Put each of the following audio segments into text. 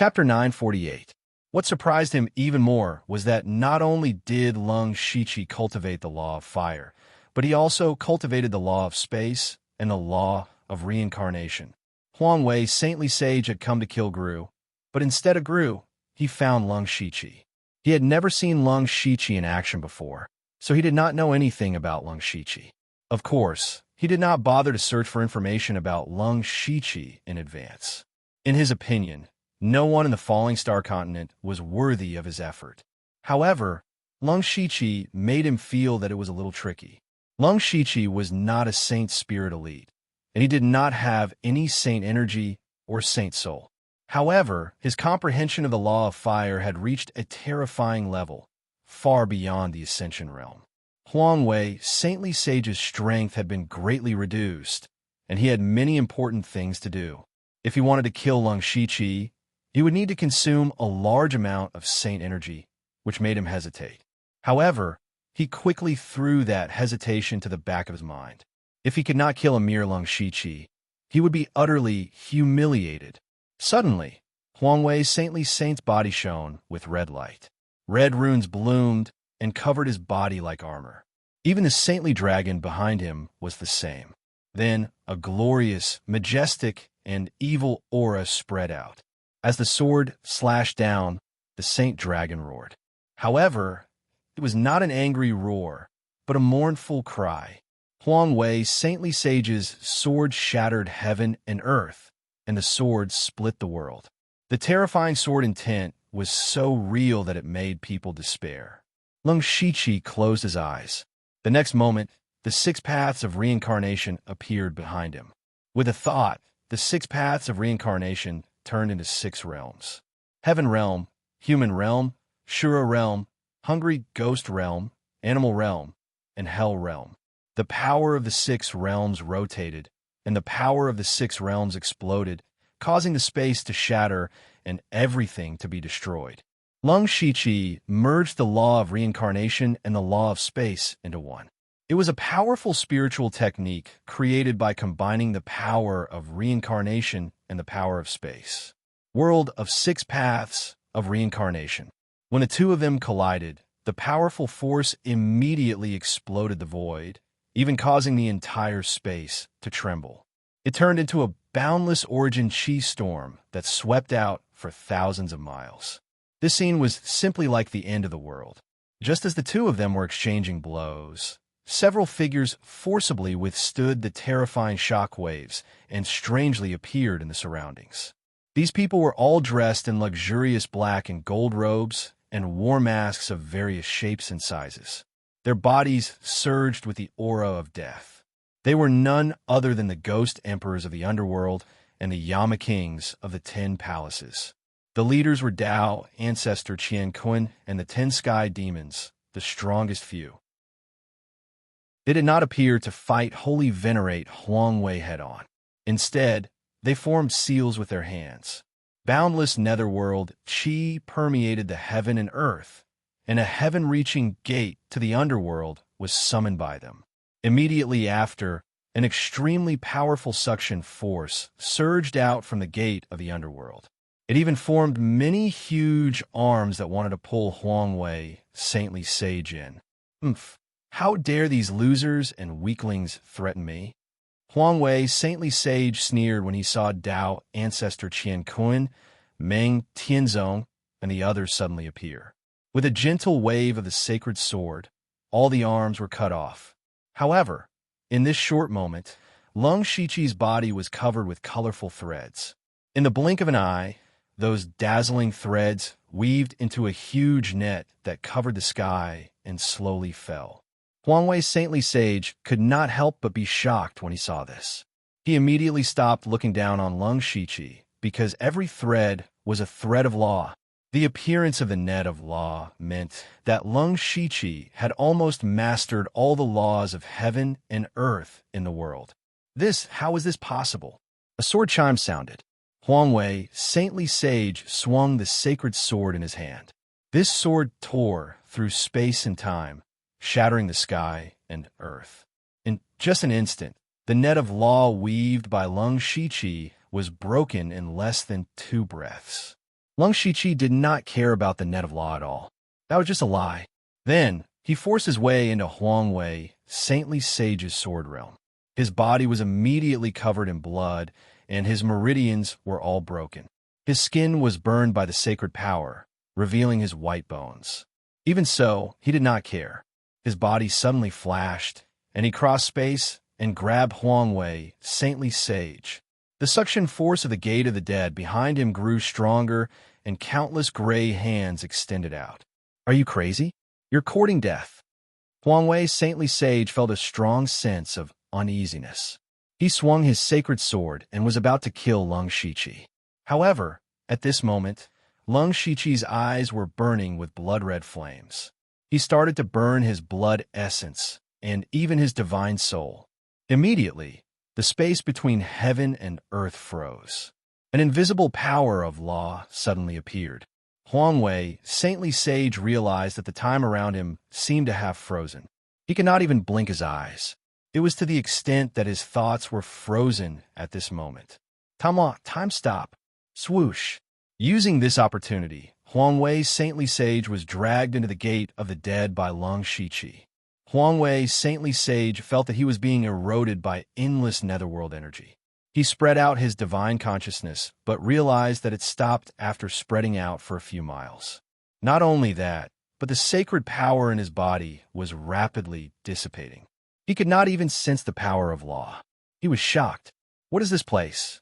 Chapter 948. What surprised him even more was that not only did Lung Shiqi cultivate the law of fire, but he also cultivated the law of space and the law of reincarnation. Huang Wei, saintly sage, had come to kill Gru, but instead of Gru, he found Lung Shiqi. He had never seen Lung Shiqi in action before, so he did not know anything about Lung Shiqi. Of course, he did not bother to search for information about Lung Shiqi in advance. In his opinion, no one in the Falling Star continent was worthy of his effort. However, Lung Shiqi made him feel that it was a little tricky. Lung Shiqi was not a saint spirit elite, and he did not have any saint energy or saint soul. However, his comprehension of the law of fire had reached a terrifying level, far beyond the Ascension realm. Huang Wei, saintly sage's strength had been greatly reduced, and he had many important things to do. If he wanted to kill Lung Shiqi, he would need to consume a large amount of saint energy, which made him hesitate. However, he quickly threw that hesitation to the back of his mind. If he could not kill a mere Lung Shiqi, he would be utterly humiliated. Suddenly, Huang Wei's saintly saint's body shone with red light. Red runes bloomed and covered his body like armor. Even the saintly dragon behind him was the same. Then a glorious, majestic, and evil aura spread out. As the sword slashed down, the saint dragon roared. However, it was not an angry roar, but a mournful cry. Huang Wei, saintly sage's sword shattered heaven and earth, and the sword split the world. The terrifying sword intent was so real that it made people despair. Lung Shiqi closed his eyes. The next moment, the 6 paths of reincarnation appeared behind him. With a thought, the 6 paths of reincarnation turned into 6 realms. Heaven realm, human realm, Shura realm, hungry ghost realm, animal realm, and hell realm. The power of the 6 realms rotated, and the power of the 6 realms exploded, causing the space to shatter and everything to be destroyed. Lung Shiqi merged the law of reincarnation and the law of space into one. It was a powerful spiritual technique created by combining the power of reincarnation and the power of space. World of 6 paths of reincarnation. When the two of them collided, the powerful force immediately exploded the void, even causing the entire space to tremble. It turned into a boundless origin chi storm that swept out for thousands of miles. This scene was simply like the end of the world. Just as the two of them were exchanging blows, several figures forcibly withstood the terrifying shock waves and strangely appeared in the surroundings. These people were all dressed in luxurious black and gold robes and wore masks of various shapes and sizes. Their bodies surged with the aura of death. They were none other than the ghost emperors of the underworld and the Yama kings of the 10 palaces. The leaders were Tao, Ancestor Qian Kun, and the 10 sky demons, the strongest few. They did not appear to fight wholly venerate Huang Wei head-on. Instead, they formed seals with their hands. Boundless netherworld chi permeated the heaven and earth, and a heaven-reaching gate to the underworld was summoned by them. Immediately after, an extremely powerful suction force surged out from the gate of the underworld. It even formed many huge arms that wanted to pull Huang Wei, saintly sage, in. How dare these losers and weaklings threaten me? Huang Wei, saintly sage, sneered when he saw Tao, Ancestor Qian Kun, Meng Tianzong, and the others suddenly appear. With a gentle wave of the sacred sword, all the arms were cut off. However, in this short moment, Lung Shiqi's body was covered with colorful threads. In the blink of an eye, those dazzling threads weaved into a huge net that covered the sky and slowly fell. Huang Wei's saintly sage could not help but be shocked when he saw this. He immediately stopped looking down on Lung Shiqi because every thread was a thread of law. The appearance of the net of law meant that Lung Shiqi had almost mastered all the laws of heaven and earth in the world. How was this possible? A sword chime sounded. Huang Wei, saintly sage, swung the sacred sword in his hand. This sword tore through space and time, shattering the sky and earth. In just an instant, the net of law weaved by Lung Shiqi was broken in less than 2 breaths. Lung Shiqi did not care about the net of law at all. That was just a lie. Then, he forced his way into Huang Wei, saintly sage's sword realm. His body was immediately covered in blood, and his meridians were all broken. His skin was burned by the sacred power, revealing his white bones. Even so, he did not care. His body suddenly flashed, and he crossed space and grabbed Huang Wei, saintly sage. The suction force of the gate of the dead behind him grew stronger, and countless gray hands extended out. Are you crazy? You're courting death. Huang Wei, saintly sage, felt a strong sense of uneasiness. He swung his sacred sword and was about to kill Lung Shiqi. However, at this moment, Lung Shiqi's eyes were burning with blood-red flames. He started to burn his blood essence and even his divine soul. Immediately, the space between heaven and earth froze. An invisible power of law suddenly appeared. Huang Wei, saintly sage, realized that the time around him seemed to have frozen. He could not even blink his eyes. It was to the extent that his thoughts were frozen at this moment. Time stop. Swoosh. Using this opportunity, Huang Wei, saintly sage, was dragged into the gate of the dead by Lung Shiqi. Huang Wei, saintly sage, felt that he was being eroded by endless netherworld energy. He spread out his divine consciousness, but realized that it stopped after spreading out for a few miles. Not only that, but the sacred power in his body was rapidly dissipating. He could not even sense the power of law. He was shocked. What is this place?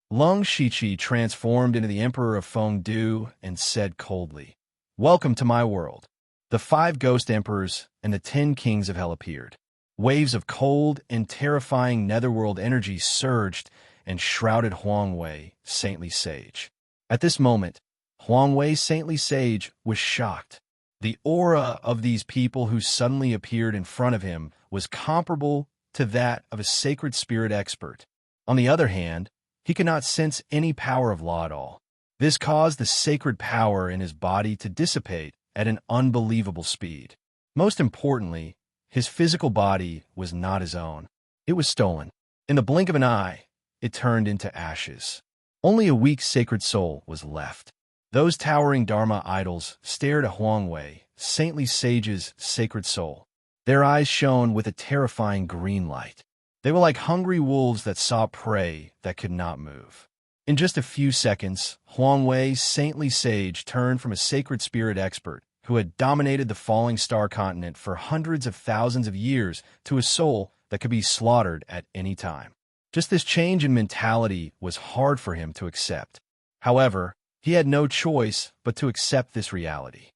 Lung Shiqi transformed into the Emperor of Fengdu and said coldly, "Welcome to my world." The 5 ghost emperors and the 10 kings of hell appeared. Waves of cold and terrifying netherworld energy surged and shrouded Huang Wei, saintly sage. At this moment, Huang Wei, saintly sage, was shocked. The aura of these people who suddenly appeared in front of him was comparable to that of a sacred spirit expert. On the other hand, he could not sense any power of law at all. This caused the sacred power in his body to dissipate at an unbelievable speed. Most importantly, his physical body was not his own. It was stolen. In the blink of an eye, it turned into ashes. Only a weak sacred soul was left. Those towering Dharma idols stared at Huang Wei, saintly sage's sacred soul. Their eyes shone with a terrifying green light. They were like hungry wolves that saw prey that could not move. In just a few seconds, Huang Wei, saintly sage, turned from a sacred spirit expert who had dominated the falling star continent for hundreds of thousands of years to a soul that could be slaughtered at any time. Just this change in mentality was hard for him to accept. However, he had no choice but to accept this reality.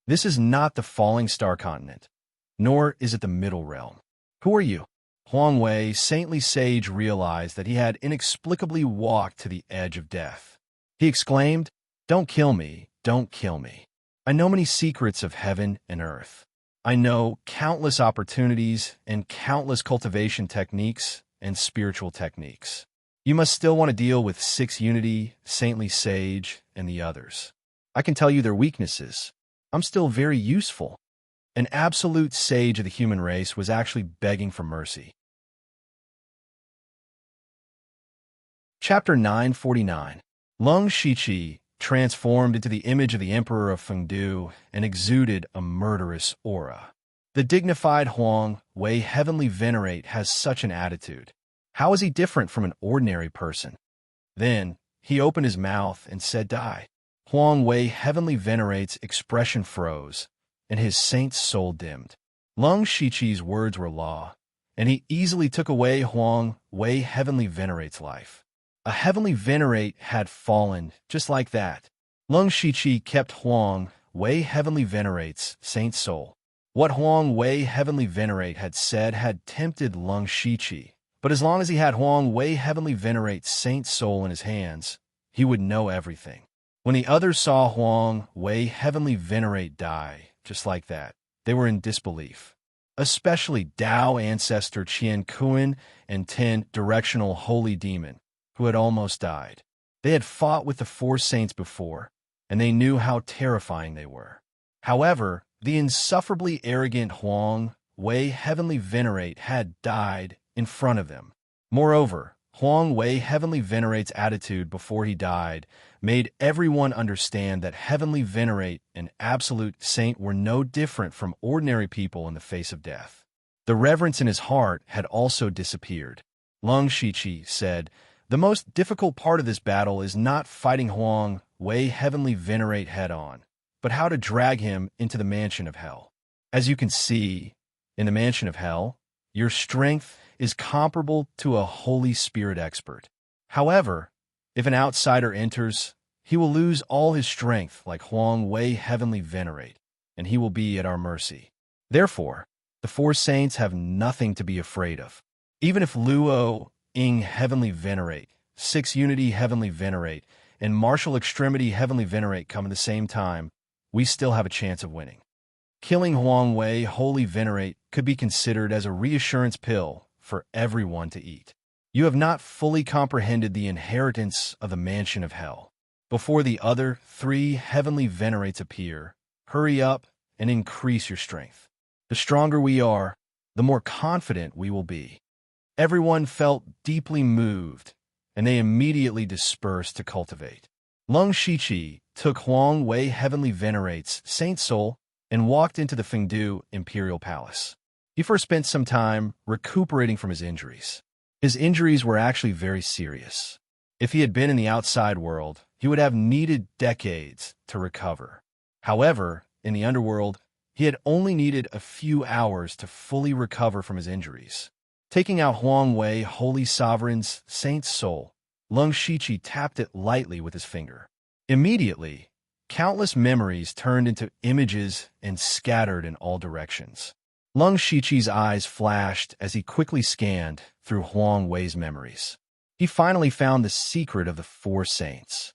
This is not the falling star continent, nor is it the middle realm. Who are you? Huang Wei, saintly sage, realized that he had inexplicably walked to the edge of death. He exclaimed, "Don't kill me, don't kill me. I know many secrets of heaven and earth. I know countless opportunities and countless cultivation techniques and spiritual techniques. You must still want to deal with 6 Unity, saintly sage, and the others. I can tell you their weaknesses. I'm still very useful." An absolute sage of the human race was actually begging for mercy. Chapter 949. Lung Shiqi transformed into the image of the Emperor of Fengdu and exuded a murderous aura. The dignified Huang Wei, heavenly venerate, has such an attitude. How is he different from an ordinary person? Then he opened his mouth and said, "Die." Huang Wei, heavenly venerate's expression froze, and his saint's soul dimmed. Lung Shiqi's words were law, and he easily took away Huang Wei, heavenly venerate's life. A heavenly venerate had fallen just like that. Lung Shiqi kept Huang Wei, heavenly venerate's saint's soul. What Huang Wei, heavenly venerate, had said had tempted Lung Shiqi, but as long as he had Huang Wei, heavenly venerate's saint's soul in his hands, he would know everything. When the others saw Huang Wei, heavenly venerate, die just like that, they were in disbelief. Especially Dao ancestor Qian Kuan and 10 directional holy demon, who had almost died. They had fought with the 4 saints before, and they knew how terrifying they were. However, the insufferably arrogant Huang Wei, heavenly venerate, had died in front of them. Moreover, Huang Wei Heavenly Venerate's attitude before he died made everyone understand that Heavenly Venerate and Absolute Saint were no different from ordinary people in the face of death. The reverence in his heart had also disappeared. Lung Shiqi said, "The most difficult part of this battle is not fighting Huang Wei Heavenly Venerate head-on, but how to drag him into the mansion of hell. As you can see, in the mansion of hell, your strength is comparable to a Holy Spirit expert. However, if an outsider enters, he will lose all his strength like Huang Wei Heavenly Venerate, and he will be at our mercy. Therefore, the four saints have nothing to be afraid of. Even if Luo Ing Heavenly Venerate, Six Unity Heavenly Venerate, and Martial Extremity Heavenly Venerate come at the same time, we still have a chance of winning." Killing Huang Wei Holy Venerate could be considered as a reassurance pill for everyone to eat. You have not fully comprehended the inheritance of the mansion of hell. Before the other three Heavenly Venerates appear, hurry up and increase your strength. The stronger we are, the more confident we will be. Everyone felt deeply moved, and they immediately dispersed to cultivate. Lung Shiqi took Huang Wei Heavenly Venerate's Saint Soul and walked into the Fengdu Imperial Palace. He first spent some time recuperating from his injuries. His injuries were actually very serious. If he had been in the outside world, he would have needed decades to recover. However, in the underworld, he had only needed a few hours to fully recover from his injuries. Taking out Huang Wei Holy Sovereign's Saint Soul, Lung Shiqi tapped it lightly with his finger. Immediately, countless memories turned into images and scattered in all directions. Lung Shiqi's eyes flashed as he quickly scanned through Huang Wei's memories. He finally found the secret of the four saints.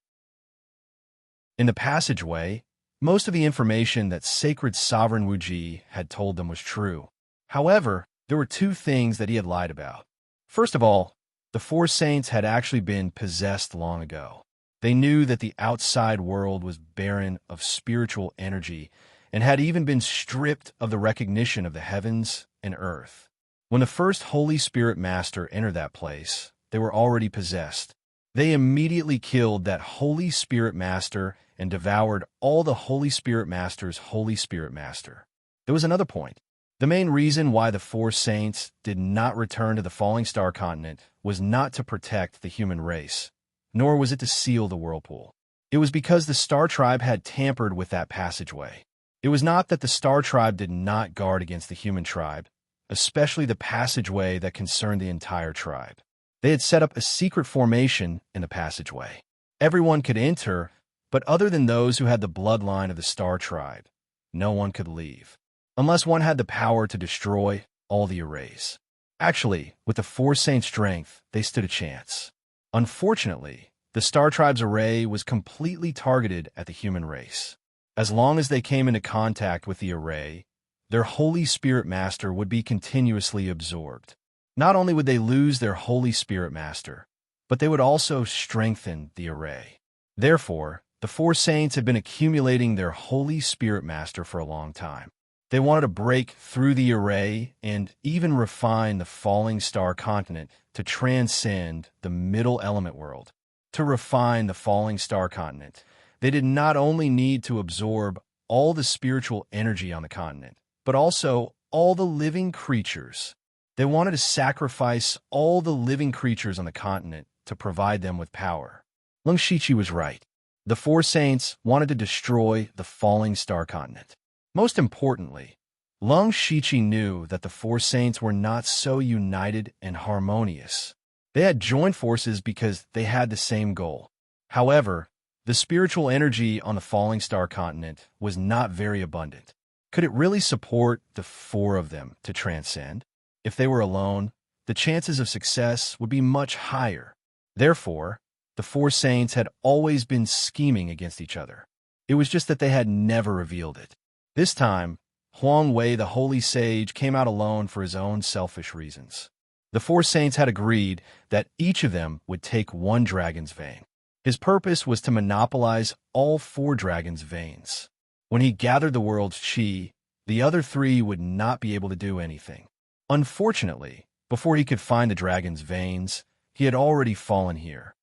In the passageway, most of the information that Sacred Sovereign Wuji had told them was true. However, there were two things that he had lied about. First of all, the four saints had actually been possessed long ago. They knew that the outside world was barren of spiritual energy and had even been stripped of the recognition of the heavens and earth. When the first Holy Spirit Master entered that place, they were already possessed. They immediately killed that Holy Spirit Master and devoured all the Holy Spirit Master's Holy Spirit Master. There was another point. The main reason why the four saints did not return to the Falling Star continent was not to protect the human race, nor was it to seal the whirlpool. It was because the Star Tribe had tampered with that passageway. It was not that the Star Tribe did not guard against the human tribe, especially the passageway that concerned the entire tribe. They had set up a secret formation in the passageway. Everyone could enter, but other than those who had the bloodline of the Star Tribe, no one could leave, unless one had the power to destroy all the arrays. Actually, with the four saints' strength, they stood a chance. Unfortunately, the Star Tribe's array was completely targeted at the human race. As long as they came into contact with the array, their Holy Spirit Master would be continuously absorbed. Not only would they lose their Holy Spirit Master, but they would also strengthen the array. Therefore, the four saints had been accumulating their Holy Spirit Master for a long time. They wanted to break through the array and even refine the falling star continent to transcend the middle element world. To refine the falling star continent, they did not only need to absorb all the spiritual energy on the continent, but also all the living creatures. They wanted to sacrifice all the living creatures on the continent to provide them with power. Lung Shiqi was right. The four saints wanted to destroy the falling star continent. Most importantly, Lung Shiqi knew that the four saints were not so united and harmonious. They had joined forces because they had the same goal. However, the spiritual energy on the falling star continent was not very abundant. Could it really support the four of them to transcend? If they were alone, the chances of success would be much higher. Therefore, the four saints had always been scheming against each other. It was just that they had never revealed it. This time, Huang Wei the Holy Sage came out alone for his own selfish reasons. The four saints had agreed that each of them would take one dragon's vein. His purpose was to monopolize all four dragons' veins. When he gathered the world's chi, the other three would not be able to do anything. Unfortunately, before he could find the dragon's veins, he had already fallen here.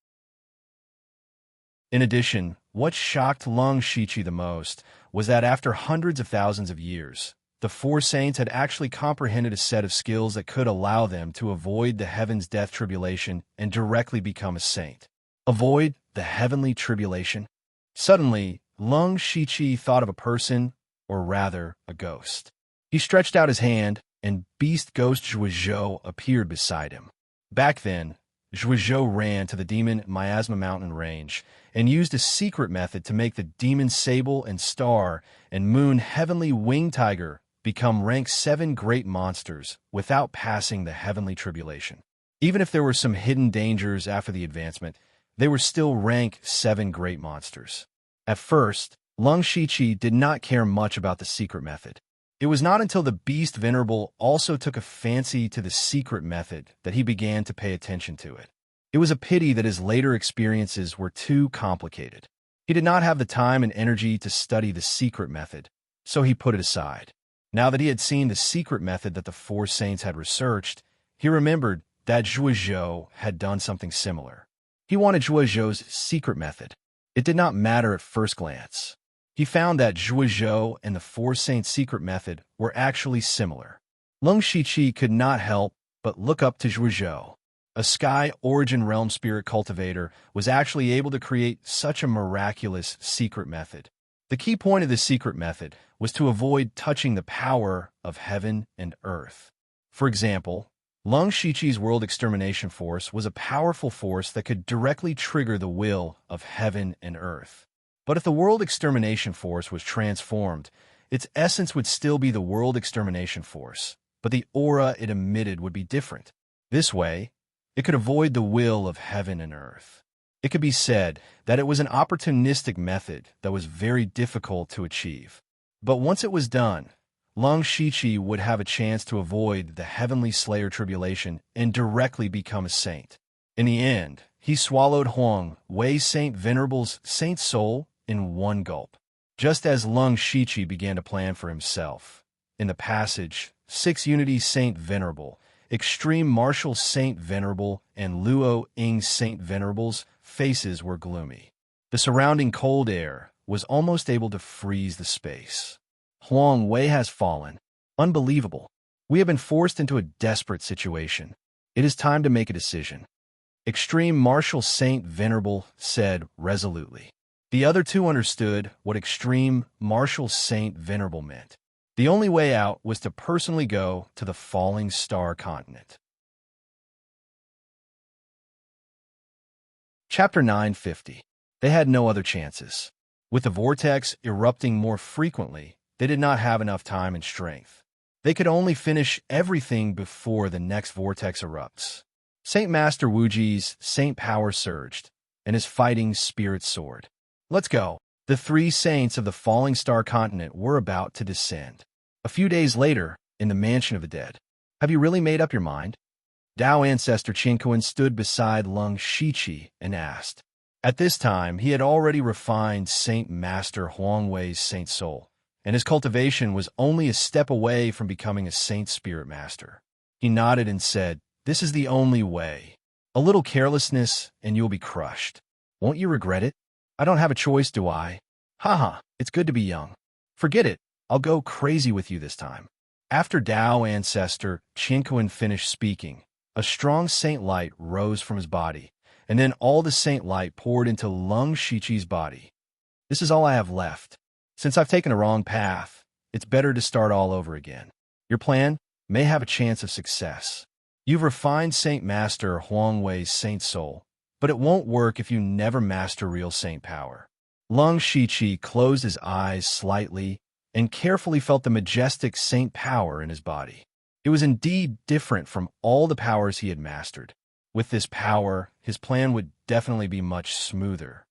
In addition, what shocked Lung Shichi the most was that after hundreds of thousands of years, the four saints had actually comprehended a set of skills that could allow them to avoid the heaven's death tribulation and directly become a saint. Avoid the heavenly tribulation? Suddenly, Lung Shichi thought of a person, or rather, a ghost. He stretched out his hand, and beast ghost Zhuizhou appeared beside him. Back then, Zhuizhou ran to the demon Miasma Mountain range and used a secret method to make the demon Sable and Star and Moon Heavenly Winged Tiger become rank 7 great monsters without passing the heavenly tribulation. Even if there were some hidden dangers after the advancement, they were still rank 7 great monsters. At first, Lung Shichi did not care much about the secret method. It was not until the Beast Venerable also took a fancy to the secret method that he began to pay attention to it. It was a pity that his later experiences were too complicated. He did not have the time and energy to study the secret method, so he put it aside. Now that he had seen the secret method that the four saints had researched, he remembered that Zhuizhou had done something similar. He wanted Zhuizhou's secret method. It did not matter at first glance. He found that Zhuizhou and the four saints' secret method were actually similar. Lung Shichi could not help but look up to Zhuizhou. A Sky Origin Realm Spirit cultivator was actually able to create such a miraculous secret method. The key point of the secret method was to avoid touching the power of heaven and earth. For example, Lung Shichi's World Extermination Force was a powerful force that could directly trigger the will of heaven and earth. But if the World Extermination Force was transformed, its essence would still be the World Extermination Force, but the aura it emitted would be different. This way, it could avoid the will of heaven and earth. It could be said that it was an opportunistic method that was very difficult to achieve. But once it was done, Lung Shichi would have a chance to avoid the Heavenly Slayer tribulation and directly become a saint. In the end, he swallowed Huang Wei Saint Venerable's Saint Soul in one gulp. Just as Lung Shichi began to plan for himself. In the passage, 6 Unity Saint Venerable, Extreme Martial Saint Venerable, and Luo Ying Saint Venerable's faces were gloomy. The surrounding cold air was almost able to freeze the space. Huang Wei has fallen. Unbelievable. We have been forced into a desperate situation. It is time to make a decision. Extreme Martial Saint Venerable said resolutely. The other two understood what Extreme Martial Saint Venerable meant. The only way out was to personally go to the Falling Star continent. Chapter 950. They had no other chances. With the vortex erupting more frequently, they did not have enough time and strength. They could only finish everything before the next vortex erupts. Saint Master Wuji's Saint Power surged, and his fighting spirit soared. Let's go. The 3 saints of the Falling Star continent were about to descend. A few days later, in the Mansion of the Dead. Have you really made up your mind? Dao Ancestor Qinkuan stood beside Lung Shichi and asked. At this time, he had already refined Saint Master Huang Wei's Saint Soul, and his cultivation was only a step away from becoming a Saint Spirit Master. He nodded and said, "This is the only way. A little carelessness, and you'll be crushed. Won't you regret it? I don't have a choice, do I? Haha, it's good to be young. Forget it, I'll go crazy with you this time." After Dao Ancestor Qinkuan finished speaking, a strong saint light rose from his body, and then all the saint light poured into Lung Shichi's body. This is all I have left. Since I've taken a wrong path, it's better to start all over again. Your plan may have a chance of success. You've refined Saint Master Huang Wei's Saint Soul, but it won't work if you never master real saint power. Lung Shichi closed his eyes slightly and carefully felt the majestic saint power in his body. It was indeed different from all the powers he had mastered. With this power, his plan would definitely be much smoother.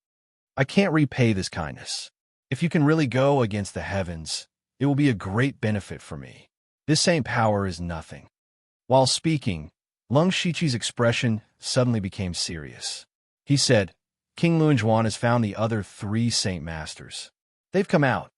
I can't repay this kindness. If you can really go against the heavens, it will be a great benefit for me. This saint power is nothing. While speaking, Lung Shichi's expression suddenly became serious. He said, King Luanjuan has found the other 3 Saint Masters. They've come out.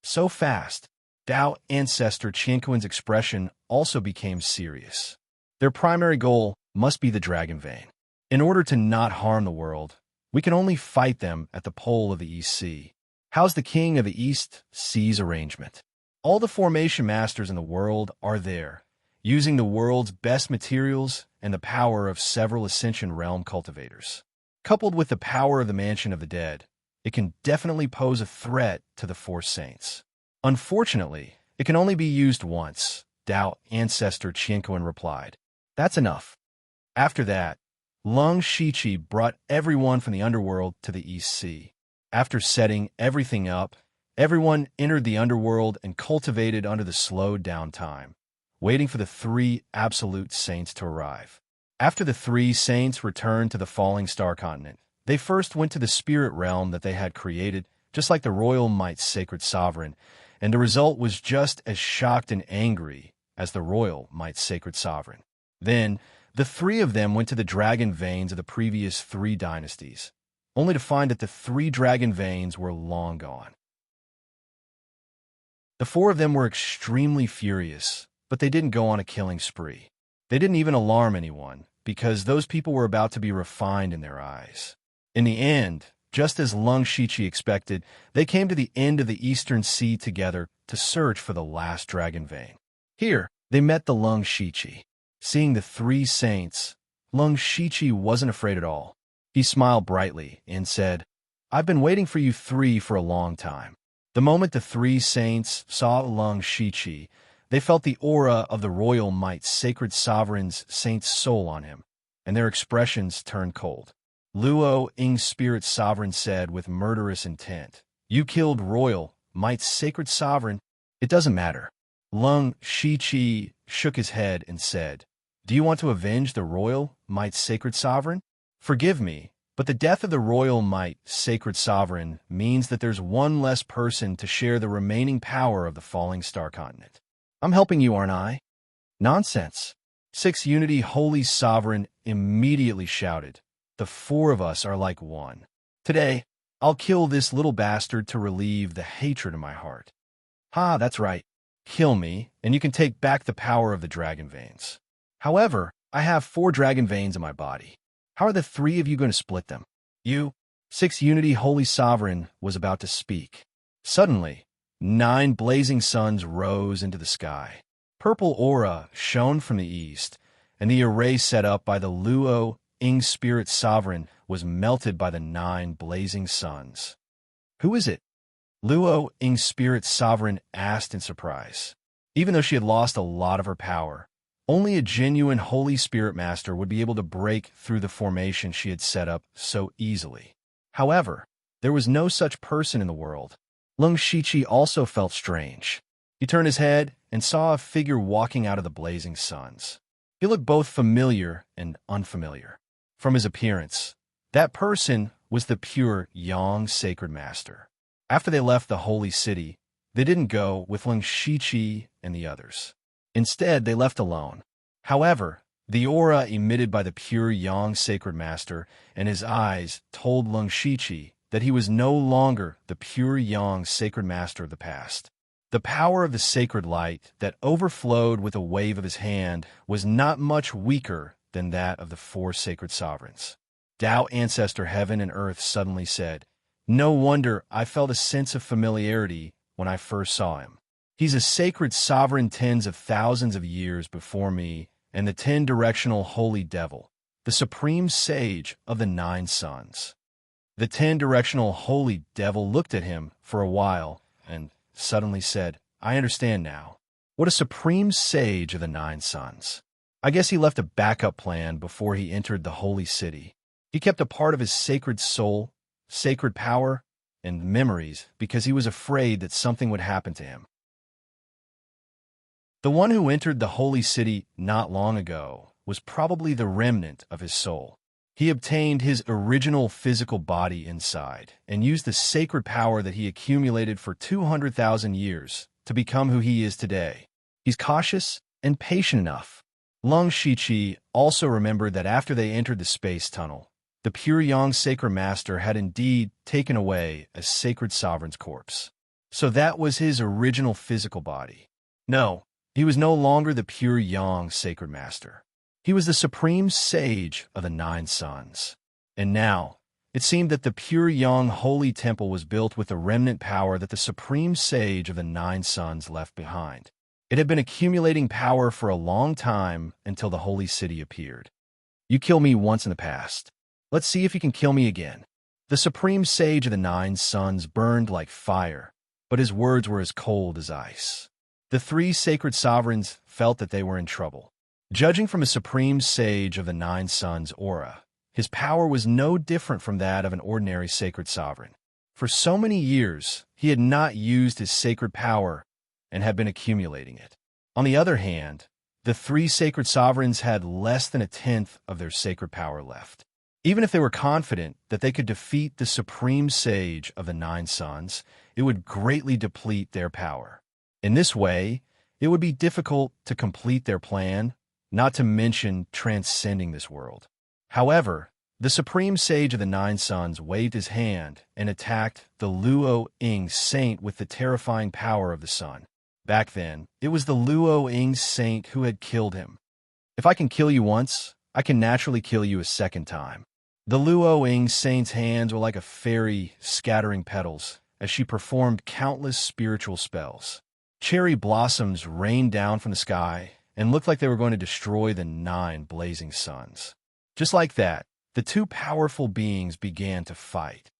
So fast. Dao Ancestor Qinkuan's expression also became serious. Their primary goal must be the Dragon Vein. In order to not harm the world, we can only fight them at the pole of the East Sea. How's the king of the East Sea's arrangement? All the formation masters in the world are there, using the world's best materials and the power of several Ascension Realm cultivators. Coupled with the power of the Mansion of the Dead, it can definitely pose a threat to the Four Saints. Unfortunately, it can only be used once, Tao Ancestor Qianquan replied. That's enough. After that, Lung Shiqi brought everyone from the underworld to the East Sea. After setting everything up, everyone entered the underworld and cultivated under the slowed-down time, waiting for the three absolute saints to arrive. After the three saints returned to the falling star continent, they first went to the spirit realm that they had created, just like the royal might's sacred sovereign, and the result was just as shocked and angry as the royal might's sacred sovereign. Then, the three of them went to the dragon veins of the previous three dynasties, only to find that the three dragon veins were long gone. The four of them were extremely furious, but they didn't go on a killing spree. They didn't even alarm anyone, because those people were about to be refined in their eyes. In the end, just as Lung Shiqi expected, they came to the end of the Eastern Sea together to search for the last dragon vein. Here, they met the Lung Shiqi. Seeing the three saints, Lung Shiqi wasn't afraid at all. He smiled brightly and said, "I've been waiting for you three for a long time." The moment the three saints saw Lung Shiqi, they felt the aura of the royal might's sacred sovereign's saint's soul on him, and their expressions turned cold. Luo Ying's spirit sovereign said with murderous intent, "You killed royal might's sacred sovereign. It doesn't matter." Lung Shiqi shook his head and said, "Do you want to avenge the royal might's sacred sovereign? Forgive me, but the death of the royal might's sacred sovereign means that there's one less person to share the remaining power of the falling star continent. I'm helping you, aren't I?" "Nonsense." Six Unity Holy Sovereign immediately shouted, "The four of us are like one. Today, I'll kill this little bastard to relieve the hatred in my heart." "Ha, that's right. Kill me, and you can take back the power of the dragon veins. However, I have 4 dragon veins in my body. How are the 3 of you going to split them?" "You." Six Unity Holy Sovereign was about to speak. Suddenly, 9 blazing suns rose into the sky. Purple aura shone from the east, and the array set up by the Luo Ying Spirit Sovereign was melted by the 9 blazing suns. "Who is it?" Luo Ying Spirit Sovereign asked in surprise. Even though she had lost a lot of her power, only a genuine Holy Spirit Master would be able to break through the formation she had set up so easily. However, there was no such person in the world. Lung Shiqi also felt strange. He turned his head and saw a figure walking out of the blazing suns. He looked both familiar and unfamiliar. From his appearance, that person was the pure Yang Sacred Master. After they left the holy city, they didn't go with Lung Shiqi and the others. Instead, they left alone. However, the aura emitted by the pure Yang Sacred Master and his eyes told Lung Shiqi that he was no longer the pure Yang Sacred Master of the past. The power of the sacred light that overflowed with a wave of his hand was not much weaker than that of the 4 sacred sovereigns. Tao Ancestor Heaven and Earth suddenly said, "No wonder I felt a sense of familiarity when I first saw him. He's a sacred sovereign tens of thousands of years before me and the 10-directional holy devil, the supreme sage of the 9 suns." The 10-directional holy devil looked at him for a while and suddenly said, "I understand now. What a supreme sage of the 9 suns. I guess he left a backup plan before he entered the holy city. He kept a part of his sacred soul, sacred power, and memories because he was afraid that something would happen to him." The one who entered the holy city not long ago was probably the remnant of his soul. He obtained his original physical body inside and used the sacred power that he accumulated for 200,000 years to become who he is today. He's cautious and patient enough. Lung Shiqi also remembered that after they entered the space tunnel, the pure Yang Sacred Master had indeed taken away a sacred sovereign's corpse. So that was his original physical body. No, he was no longer the pure Yang Sacred Master. He was the supreme sage of the Nine Suns. And now, it seemed that the pure young holy temple was built with the remnant power that the supreme sage of the Nine Suns left behind. It had been accumulating power for a long time until the holy city appeared. You killed me once in the past. Let's see if you can kill me again. The supreme sage of the Nine Suns burned like fire, but his words were as cold as ice. The three sacred sovereigns felt that they were in trouble. Judging from a supreme sage of the Nine Suns' aura, his power was no different from that of an ordinary sacred sovereign. For so many years, he had not used his sacred power and had been accumulating it. On the other hand, the three sacred sovereigns had less than a tenth of their sacred power left. Even if they were confident that they could defeat the supreme sage of the Nine Suns, it would greatly deplete their power. In this way, it would be difficult to complete their plan, not to mention transcending this world. However, the supreme sage of the Nine Suns waved his hand and attacked the Luo Ing saint with the terrifying power of the sun. Back then, it was the Luo Ing saint who had killed him. If I can kill you once, I can naturally kill you a second time. The Luo Ing saint's hands were like a fairy scattering petals as she performed countless spiritual spells. Cherry blossoms rained down from the sky and looked like they were going to destroy the 9 blazing suns. Just like that, the two powerful beings began to fight.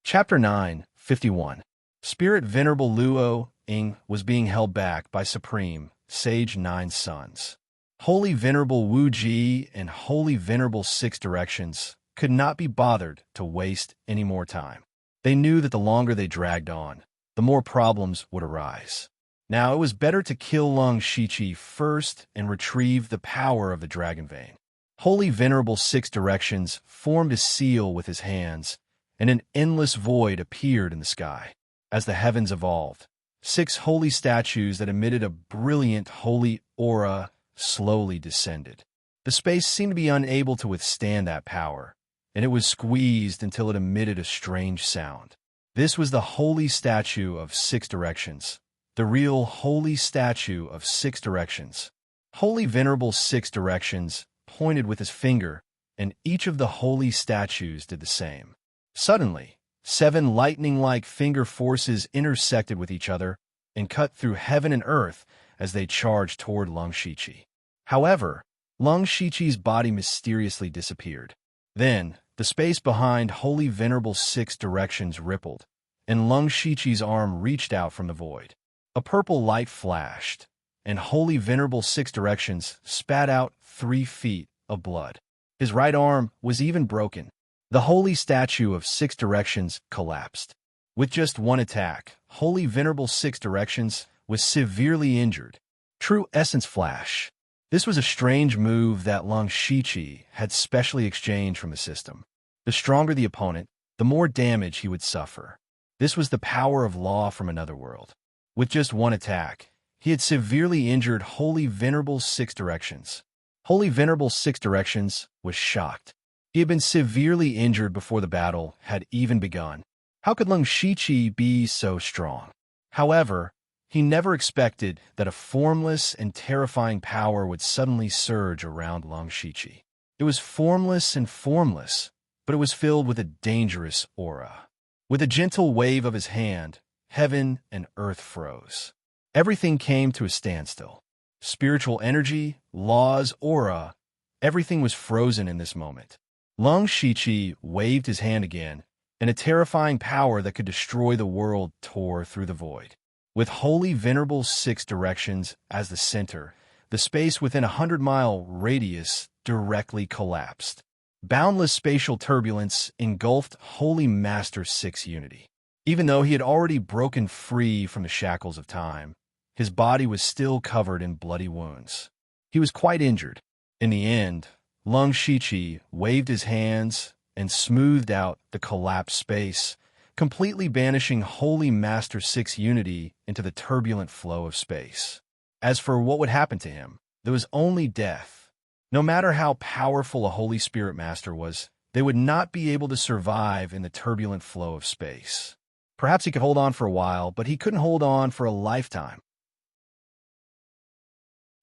Chapter 9:51. Spirit Venerable Luo Ing was being held back by Supreme Sage Nine Suns. Holy Venerable Wu Ji and Holy Venerable Six Directions could not be bothered to waste any more time. They knew that the longer they dragged on, the more problems would arise. Now it was better to kill Lung Shiqi first and retrieve the power of the dragon vein. Holy Venerable Six Directions formed a seal with his hands, and an endless void appeared in the sky. As the heavens evolved, 6 holy statues that emitted a brilliant holy aura slowly descended. The space seemed to be unable to withstand that power, and it was squeezed until it emitted a strange sound. This was the holy statue of 6 directions, the real holy statue of 6 directions. Holy Venerable 6 Directions pointed with his finger, and each of the holy statues did the same. Suddenly, 7 lightning-like finger forces intersected with each other and cut through heaven and earth as they charged toward Lung Shiqi. However, Lung Shiqi's body mysteriously disappeared. Then, the space behind Holy Venerable 6 Directions rippled, and Lung Shiqi's arm reached out from the void. A purple light flashed, and Holy Venerable 6 Directions spat out 3 feet of blood. His right arm was even broken. The holy statue of 6 Directions collapsed. With just one attack, Holy Venerable 6 Directions was severely injured. True Essence Flash. This was a strange move that Lung Shiqi had specially exchanged from the system. The stronger the opponent, the more damage he would suffer. This was the power of law from another world. With just one attack, he had severely injured Holy Venerable 6 Directions. Holy Venerable 6 Directions was shocked. He had been severely injured before the battle had even begun. How could Lung Shiqi be so strong? However, he never expected that a formless and terrifying power would suddenly surge around Lung Shiqi. It was formless and formless, but it was filled with a dangerous aura. With a gentle wave of his hand, heaven and earth froze. Everything came to a standstill. Spiritual energy, laws, aura, everything was frozen in this moment. Lung Shiqi waved his hand again, and a terrifying power that could destroy the world tore through the void. With Holy Venerable 6 Directions as the center, the space within a 100-mile radius directly collapsed. Boundless spatial turbulence engulfed Holy Master 6 Unity. Even though he had already broken free from the shackles of time, his body was still covered in bloody wounds. He was quite injured. In the end, Lung Shiqi waved his hands and smoothed out the collapsed space, completely banishing Holy Master 6 Unity into the turbulent flow of space. As for what would happen to him, there was only death. No matter how powerful a Holy Spirit Master was, they would not be able to survive in the turbulent flow of space. Perhaps he could hold on for a while, but he couldn't hold on for a lifetime.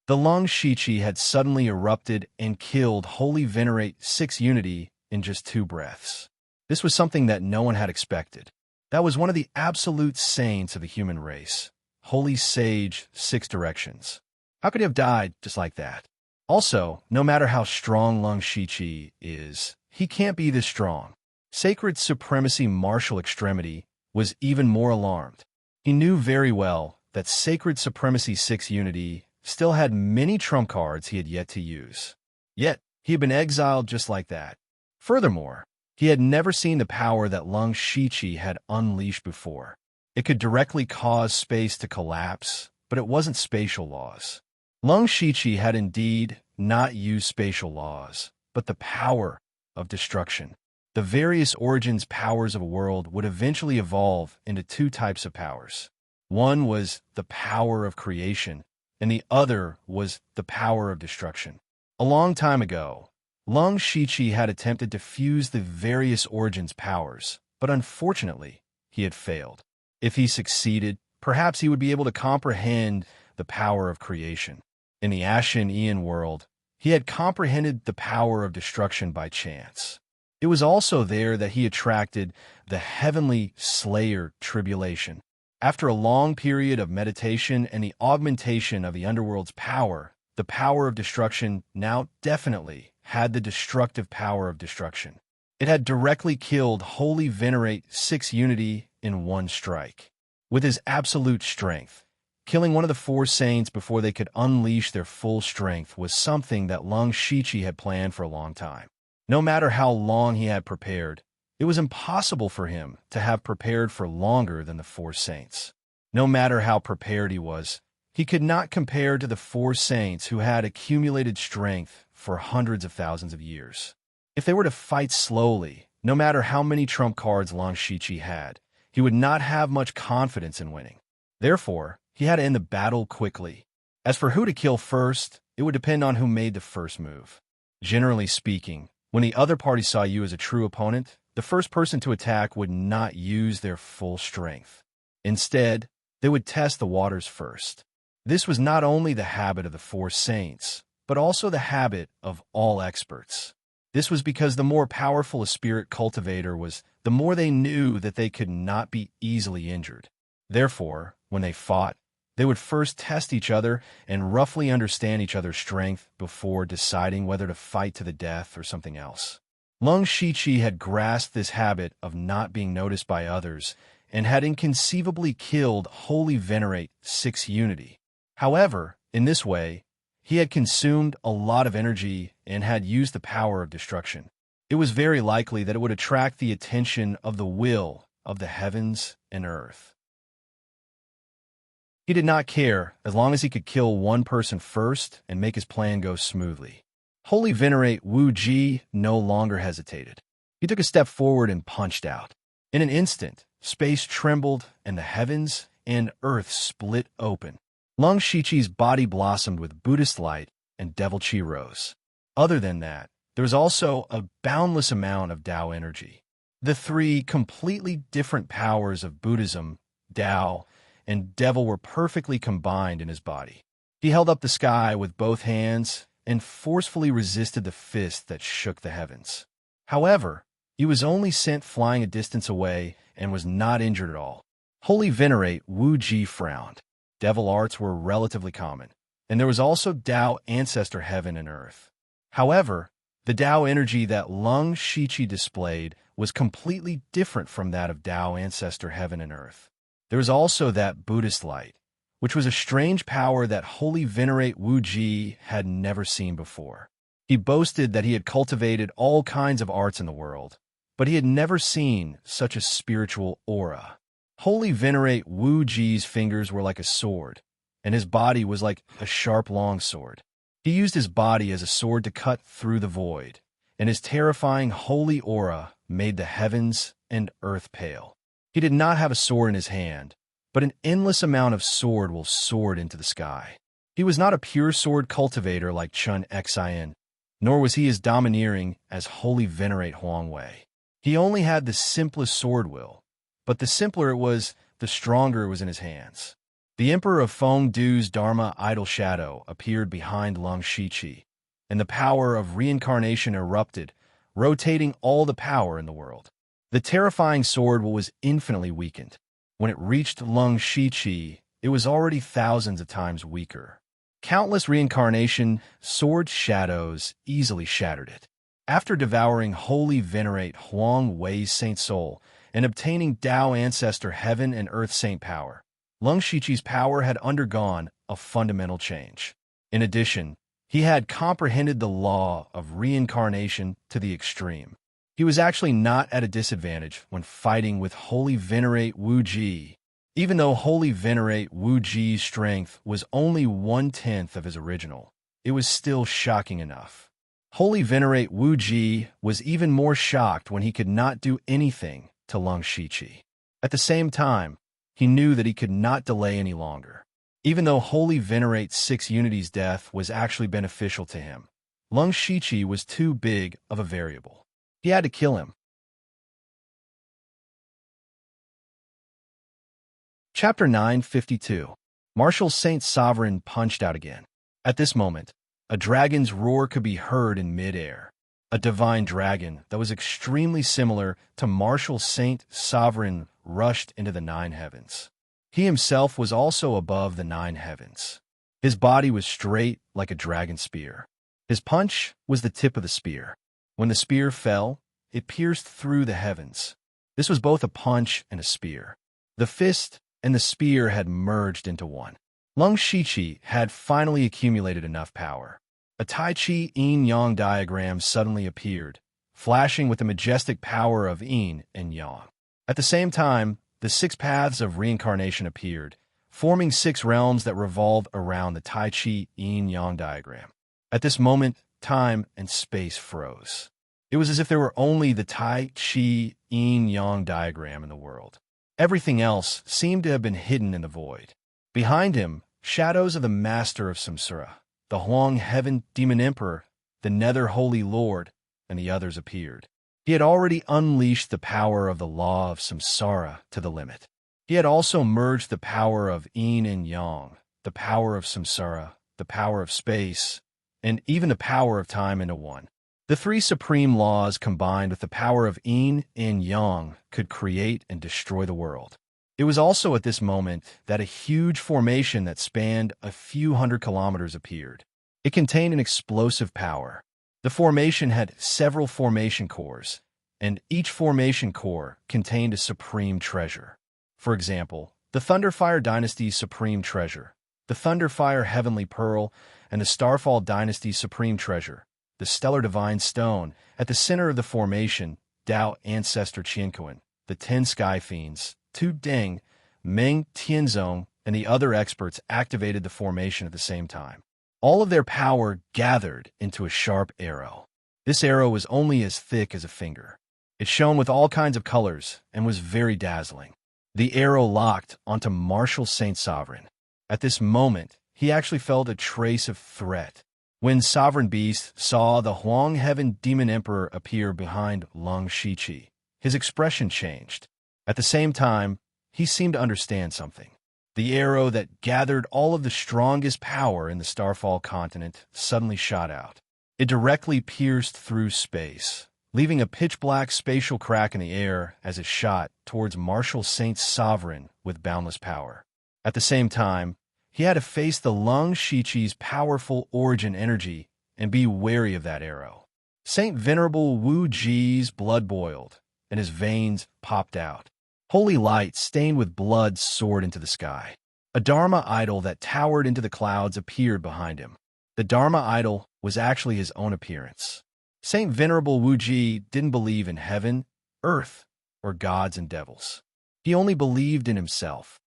The Lung Shichi had suddenly erupted and killed Holy Venerate 6 Unity in just 2 breaths. This was something that no one had expected. That was one of the absolute saints of the human race. Holy Sage 6 Directions. How could he have died just like that? Also, no matter how strong Lung Shichi is, he can't be this strong. Sacred Supremacy Martial Extremity was even more alarmed. He knew very well that Sacred Supremacy 6 Unity still had many trump cards he had yet to use. Yet, he had been exiled just like that. Furthermore, he had never seen the power that Lung Shichi had unleashed before. It could directly cause space to collapse, but it wasn't spatial laws. Lung Shichi had indeed not used spatial laws, but the power of destruction. The various origins powers of a world would eventually evolve into 2 types of powers. One was the power of creation, and the other was the power of destruction. A long time ago, Lung Shichi had attempted to fuse the various origins powers, but unfortunately, he had failed. If he succeeded, perhaps he would be able to comprehend the power of creation. In the Ashen Eon world, he had comprehended the power of destruction by chance. It was also there that he attracted the heavenly Slayer Tribulation. After a long period of meditation and the augmentation of the underworld's power, the power of destruction now definitely had the destructive power of destruction. It had directly killed Holy Venerate 6 Unity in 1 strike. With his absolute strength, killing one of the 4 saints before they could unleash their full strength was something that Lung Shichi had planned for a long time. No matter how long he had prepared, it was impossible for him to have prepared for longer than the 4 saints. No matter how prepared he was, he could not compare to the 4 saints who had accumulated strength for hundreds of thousands of years. If they were to fight slowly, no matter how many trump cards Lung Shichi had, he would not have much confidence in winning. Therefore, he had to end the battle quickly. As for who to kill first, it would depend on who made the first move. Generally speaking, when the other party saw you as a true opponent, the first person to attack would not use their full strength. Instead, they would test the waters first. This was not only the habit of the 4 saints, but also the habit of all experts. This was because the more powerful a spirit cultivator was, the more they knew that they could not be easily injured. Therefore, when they fought, they would first test each other and roughly understand each other's strength before deciding whether to fight to the death or something else. Lung Shichi had grasped this habit of not being noticed by others and had inconceivably killed Holy Venerate 6 Unity. However, in this way, he had consumed a lot of energy and had used the power of destruction. It was very likely that it would attract the attention of the will of the heavens and earth. He did not care as long as he could kill 1 person first and make his plan go smoothly. Holy Venerate Wu Ji no longer hesitated. He took a step forward and punched out. In an instant, space trembled and the heavens and earth split open. Lung Shichi's body blossomed with Buddhist light and devil chi rose. Other than that, there was also a boundless amount of Tao energy. The 3 completely different powers of Buddhism, Tao, and devil were perfectly combined in his body. He held up the sky with both hands and forcefully resisted the fist that shook the heavens. However, he was only sent flying a distance away and was not injured at all. Holy Venerate Wu Ji frowned. Devil arts were relatively common, and there was also Tao Ancestor Heaven and Earth. However, the Tao energy that Lung Shichi displayed was completely different from that of Tao Ancestor Heaven and Earth. There was also that Buddhist light, which was a strange power that Holy Venerate Wu Ji had never seen before. He boasted that he had cultivated all kinds of arts in the world, but he had never seen such a spiritual aura. Holy Venerate Wu Ji's fingers were like a sword, and his body was like a sharp long sword. He used his body as a sword to cut through the void, and his terrifying holy aura made the heavens and earth pale. He did not have a sword in his hand, but an endless amount of sword will soared into the sky. He was not a pure sword cultivator like Chun Xin, nor was he as domineering as Holy Venerate Huang Wei. He only had the simplest sword will, but the simpler it was, the stronger it was in his hands. The Emperor of Fengdu's Dharma idol shadow appeared behind Lung Shiqi, and the power of reincarnation erupted, rotating all the power in the world. The terrifying sword was infinitely weakened. When it reached Lung Shiqi, it was already thousands of times weaker. Countless reincarnation sword shadows easily shattered it. After devouring Holy Venerate Huang Wei's Saint Soul and obtaining Tao Ancestor Heaven and Earth Saint power, Lung Shiqi's power had undergone a fundamental change. In addition, he had comprehended the law of reincarnation to the extreme. He was actually not at a disadvantage when fighting with Holy Venerate Wu Ji. Even though Holy Venerate Wu Ji's strength was only 1/10 of his original, it was still shocking enough. Holy Venerate Wu Ji was even more shocked when he could not do anything to Lung Shiqi. At the same time, he knew that he could not delay any longer. Even though Holy Venerate Six Unity's death was actually beneficial to him, Lung Shiqi was too big of a variable. He had to kill him. Chapter 952. Martial Saint Sovereign punched out again. At this moment, a dragon's roar could be heard in mid-air. A divine dragon that was extremely similar to Martial Saint Sovereign rushed into the 9 heavens. He himself was also above the 9 heavens. His body was straight like a dragon spear. His punch was the tip of the spear. When the spear fell, it pierced through the heavens. This was both a punch and a spear. The fist and the spear had merged into one. Lung Shiqi had finally accumulated enough power. A Tai Chi yin-yang diagram suddenly appeared, flashing with the majestic power of yin and yang. At the same time, the 6 paths of reincarnation appeared, forming 6 realms that revolved around the Tai Chi yin-yang diagram. At this moment, time and space froze. It was as if there were only the Tai Chi yin-yang diagram in the world. Everything else seemed to have been hidden in the void. Behind him, shadows of the Master of Samsara, the Huang Heaven Demon Emperor, the Nether Holy Lord, and the others appeared. He had already unleashed the power of the law of Samsara to the limit. He had also merged the power of yin and yang, the power of Samsara, the power of space, and even the power of time into one. The 3 supreme laws combined with the power of yin and yang could create and destroy the world. It was also at this moment that a huge formation that spanned a few hundred kilometers appeared. It contained an explosive power. The formation had several formation cores, and each formation core contained a supreme treasure. For example, the Thunderfire Dynasty's supreme treasure, the Thunderfire Heavenly Pearl, and the Starfall Dynasty's supreme treasure, the Stellar Divine Stone. At the center of the formation, Tao Ancestor Qianquan, the 10 Sky Fiends, Tu Deng, Meng Tianzong, and the other experts activated the formation at the same time. All of their power gathered into a sharp arrow. This arrow was only as thick as a finger. It shone with all kinds of colors and was very dazzling. The arrow locked onto Martial Saint Sovereign. At this moment, he actually felt a trace of threat. When Sovereign Beast saw the Huang Heaven Demon Emperor appear behind Lung Shiqi, his expression changed. At the same time, he seemed to understand something. The arrow that gathered all of the strongest power in the Starfall continent suddenly shot out. It directly pierced through space, leaving a pitch-black spatial crack in the air as it shot towards Martial Saint Sovereign with boundless power. At the same time, he had to face the Lung Shiqi's powerful origin energy and be wary of that arrow. Saint Venerable Wu Ji's blood boiled, and his veins popped out. Holy light stained with blood soared into the sky. A Dharma idol that towered into the clouds appeared behind him. The Dharma idol was actually his own appearance. Saint Venerable Wu Ji didn't believe in heaven, earth, or gods and devils. He only believed in himself.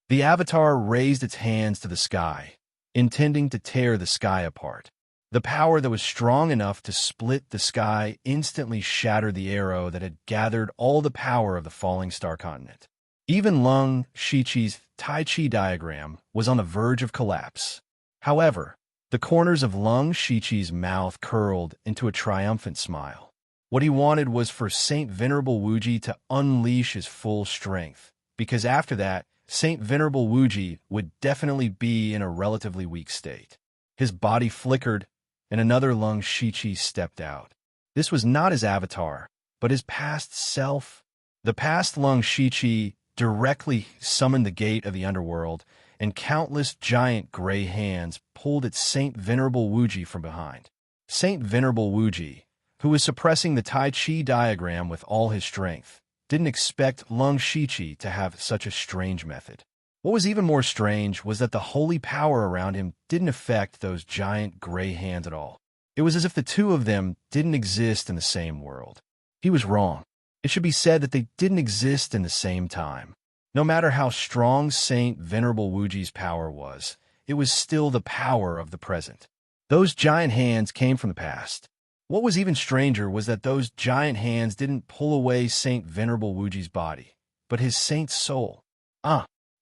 The avatar raised its hands to the sky, intending to tear the sky apart. The power that was strong enough to split the sky instantly shattered the arrow that had gathered all the power of the falling star continent. Even Lung Shiqi's Tai Chi diagram was on the verge of collapse. However, the corners of Lung Shiqi's mouth curled into a triumphant smile. What he wanted was for Saint Venerable Wu Ji to unleash his full strength, because after that, Saint Venerable Wuji would definitely be in a relatively weak state. His body flickered, and another Lung Shiqi stepped out. This was not his avatar, but his past self. The past Lung Shiqi directly summoned the gate of the underworld, and countless giant gray hands pulled at Saint Venerable Wuji from behind. Saint Venerable Wuji, who was suppressing the Tai Chi diagram with all his strength, didn't expect Lung Shiqi to have such a strange method. What was even more strange was that the holy power around him didn't affect those giant gray hands at all. It was as if the two of them didn't exist in the same world. He was wrong. It should be said that they didn't exist in the same time. No matter how strong Saint Venerable Wuji's power was, it was still the power of the present. Those giant hands came from the past. What was even stranger was that those giant hands didn't pull away Saint Venerable Wuji's body, but his saint's soul.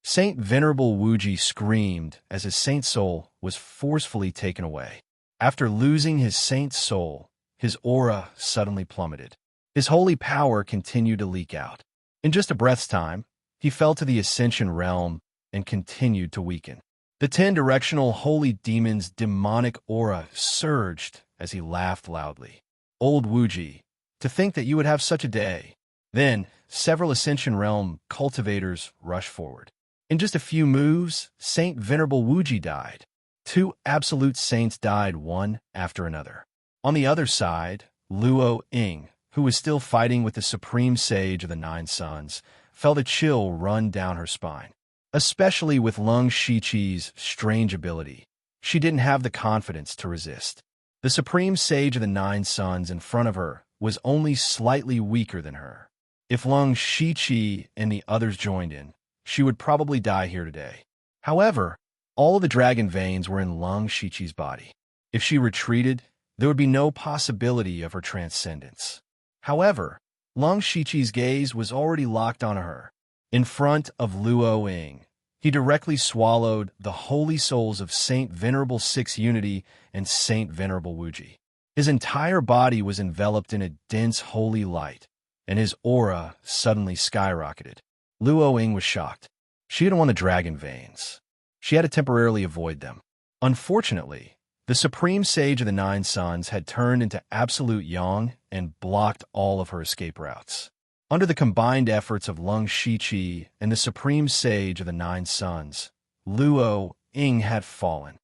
Saint Venerable Wuji screamed as his saint's soul was forcefully taken away. After losing his saint's soul, his aura suddenly plummeted. His holy power continued to leak out. In just a breath's time, he fell to the Ascension realm and continued to weaken. The 10-directional holy demon's demonic aura surged as he laughed loudly. Old Wuji, to think that you would have such a day. Then, several Ascension realm cultivators rushed forward. In just a few moves, Saint Venerable Wuji died. 2 absolute saints died one after another. On the other side, Luo Ying, who was still fighting with the supreme sage of the 9 suns, felt a chill run down her spine. Especially with Lung Shiqi's strange ability, she didn't have the confidence to resist. The supreme sage of the 9 suns in front of her was only slightly weaker than her. If Lung Shiqi and the others joined in, she would probably die here today. However, all of the dragon veins were in Lung Shiqi's body. If she retreated, there would be no possibility of her transcendence. However, Lung Shiqi's gaze was already locked on her. In front of Luo Ying, he directly swallowed the holy souls of Saint Venerable Six Unity and Saint Venerable Wuji. His entire body was enveloped in a dense holy light, and his aura suddenly skyrocketed. Luo Ying was shocked. She didn't want the dragon veins. She had to temporarily avoid them. Unfortunately, the supreme sage of the 9 suns had turned into absolute yang and blocked all of her escape routes. Under the combined efforts of Lung Shiqi and the supreme sage of the 9 suns, Luo Ying had fallen.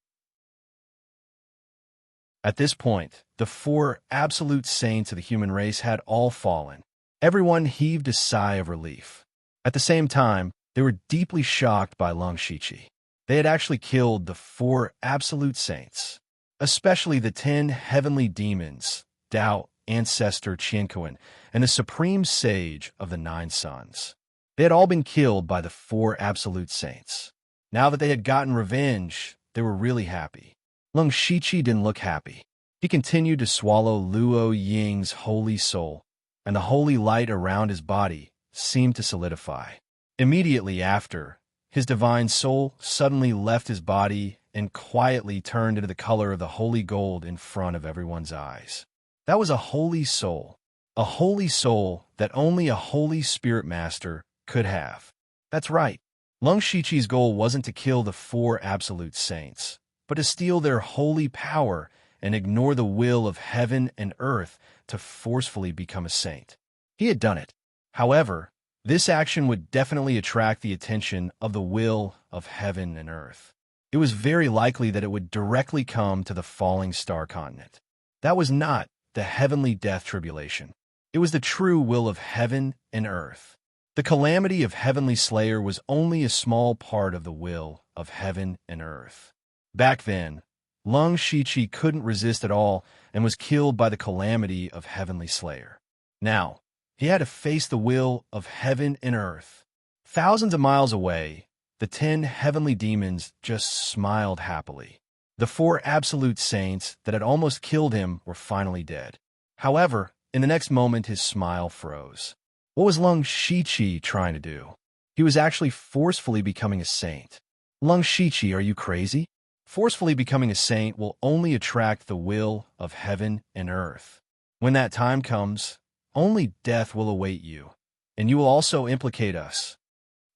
At this point, the 4 absolute saints of the human race had all fallen. Everyone heaved a sigh of relief. At the same time, they were deeply shocked by Lung Shiqi. They had actually killed the 4 absolute saints, especially the 10 heavenly demons, Tao, Ancestor Qianquan, and the supreme sage of the 9 suns. They had all been killed by the 4 absolute saints. Now that they had gotten revenge, they were really happy. Lung Shiqi didn't look happy. He continued to swallow Luo Ying's holy soul, and the holy light around his body seemed to solidify. Immediately after, his divine soul suddenly left his body and quietly turned into the color of the holy gold in front of everyone's eyes. That was a holy soul that only a holy spirit master could have. That's right. Lung Shiqi's goal wasn't to kill the 4 absolute saints, but to steal their holy power and ignore the will of heaven and earth to forcefully become a saint. He had done it. However, this action would definitely attract the attention of the will of heaven and earth. It was very likely that it would directly come to the falling star continent. That was not the heavenly death tribulation. It was the true will of heaven and earth. The calamity of Heavenly Slayer was only a small part of the will of heaven and earth. Back then, Lung Shiqi couldn't resist at all and was killed by the calamity of Heavenly Slayer. Now, he had to face the will of heaven and earth. Thousands of miles away, the 10 heavenly demons just smiled happily. The 4 absolute saints that had almost killed him were finally dead. However, in the next moment his smile froze. What was Lung Shiqi trying to do? He was actually forcefully becoming a saint. Lung Shiqi, are you crazy? Forcefully becoming a saint will only attract the will of heaven and earth. When that time comes, only death will await you, and you will also implicate us.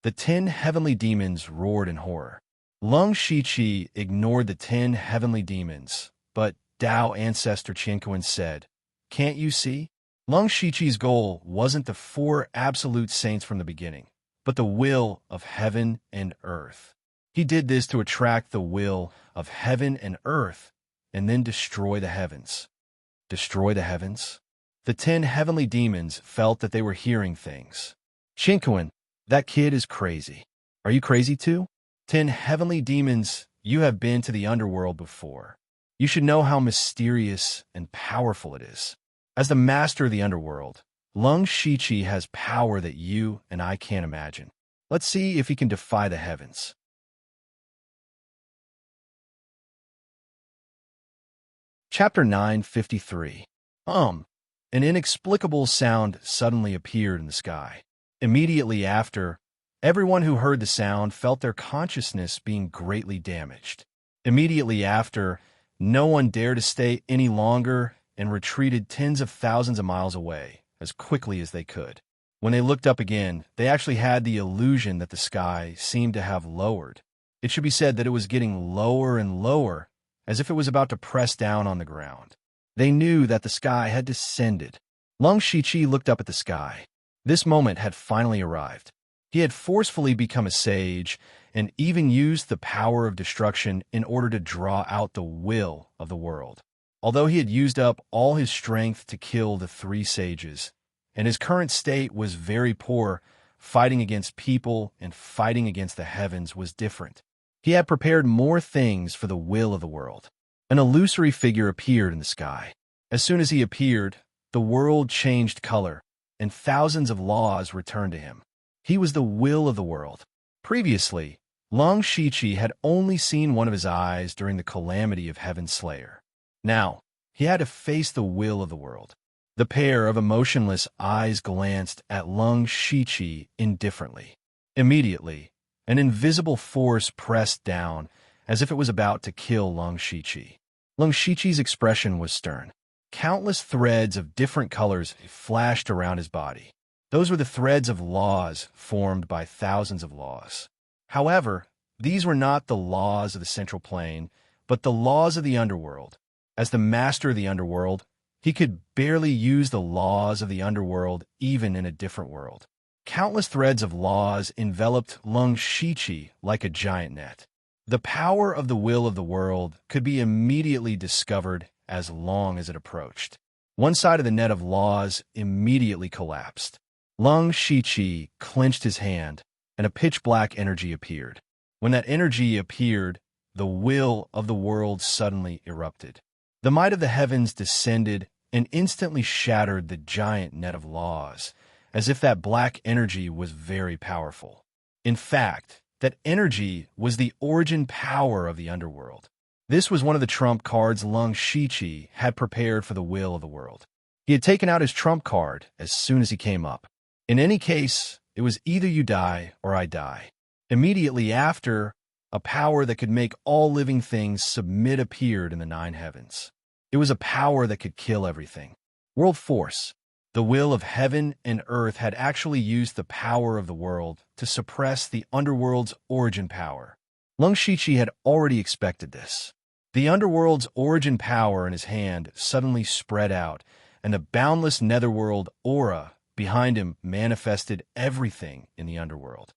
The 10 heavenly demons roared in horror. Lung Shiqi ignored the 10 heavenly demons, but Tao ancestor Qianquan said, "Can't you see? Lung Shiqi's goal wasn't the 4 absolute saints from the beginning, but the will of heaven and earth. He did this to attract the will of heaven and earth and then destroy the heavens." Destroy the heavens? The 10 heavenly demons felt that they were hearing things. "Qianquan, that kid is crazy. Are you crazy too? 10 heavenly demons, you have been to the underworld before. You should know how mysterious and powerful it is. As the master of the underworld, Lung Shiqi has power that you and I can't imagine. Let's see if he can defy the heavens." Chapter 953. An inexplicable sound suddenly appeared in the sky. Immediately after, everyone who heard the sound felt their consciousness being greatly damaged. Immediately after, no one dared to stay any longer and retreated tens of thousands of miles away as quickly as they could. When they looked up again, they actually had the illusion that the sky seemed to have lowered. It should be said that it was getting lower and lower, as if it was about to press down on the ground. They knew that the sky had descended. Lung Shiqi looked up at the sky. This moment had finally arrived. He had forcefully become a sage and even used the power of destruction in order to draw out the will of the world. Although he had used up all his strength to kill the 3 sages, and his current state was very poor, fighting against people and fighting against the heavens was different. He had prepared more things for the will of the world. An illusory figure appeared in the sky. As soon as he appeared, the world changed color, and thousands of laws returned to him. He was the will of the world. Previously, Lung Shiqi had only seen one of his eyes during the calamity of Heaven's Slayer. Now, he had to face the will of the world. The pair of emotionless eyes glanced at Lung Shiqi indifferently. Immediately, an invisible force pressed down as if it was about to kill Lung Shiqi. Lung Shiqi's expression was stern. Countless threads of different colors flashed around his body. Those were the threads of laws formed by thousands of laws. However, these were not the laws of the central plane, but the laws of the underworld. As the master of the underworld, he could barely use the laws of the underworld even in a different world. Countless threads of laws enveloped Lung Shiqi like a giant net. The power of the will of the world could be immediately discovered as long as it approached. One side of the net of laws immediately collapsed. Lung Shiqi clenched his hand, and a pitch-black energy appeared. When that energy appeared, the will of the world suddenly erupted. The might of the heavens descended and instantly shattered the giant net of laws, as if that black energy was very powerful. In fact, that energy was the origin power of the underworld. This was one of the trump cards Lung Shiqi had prepared for the will of the world. He had taken out his trump card as soon as he came up. In any case, it was either you die or I die. Immediately after, a power that could make all living things submit appeared in the 9 heavens. It was a power that could kill everything. World Force. The will of heaven and earth had actually used the power of the world to suppress the underworld's origin power. Lung Shiqi had already expected this. The underworld's origin power in his hand suddenly spread out, and the boundless netherworld aura behind him manifested everything in the underworld.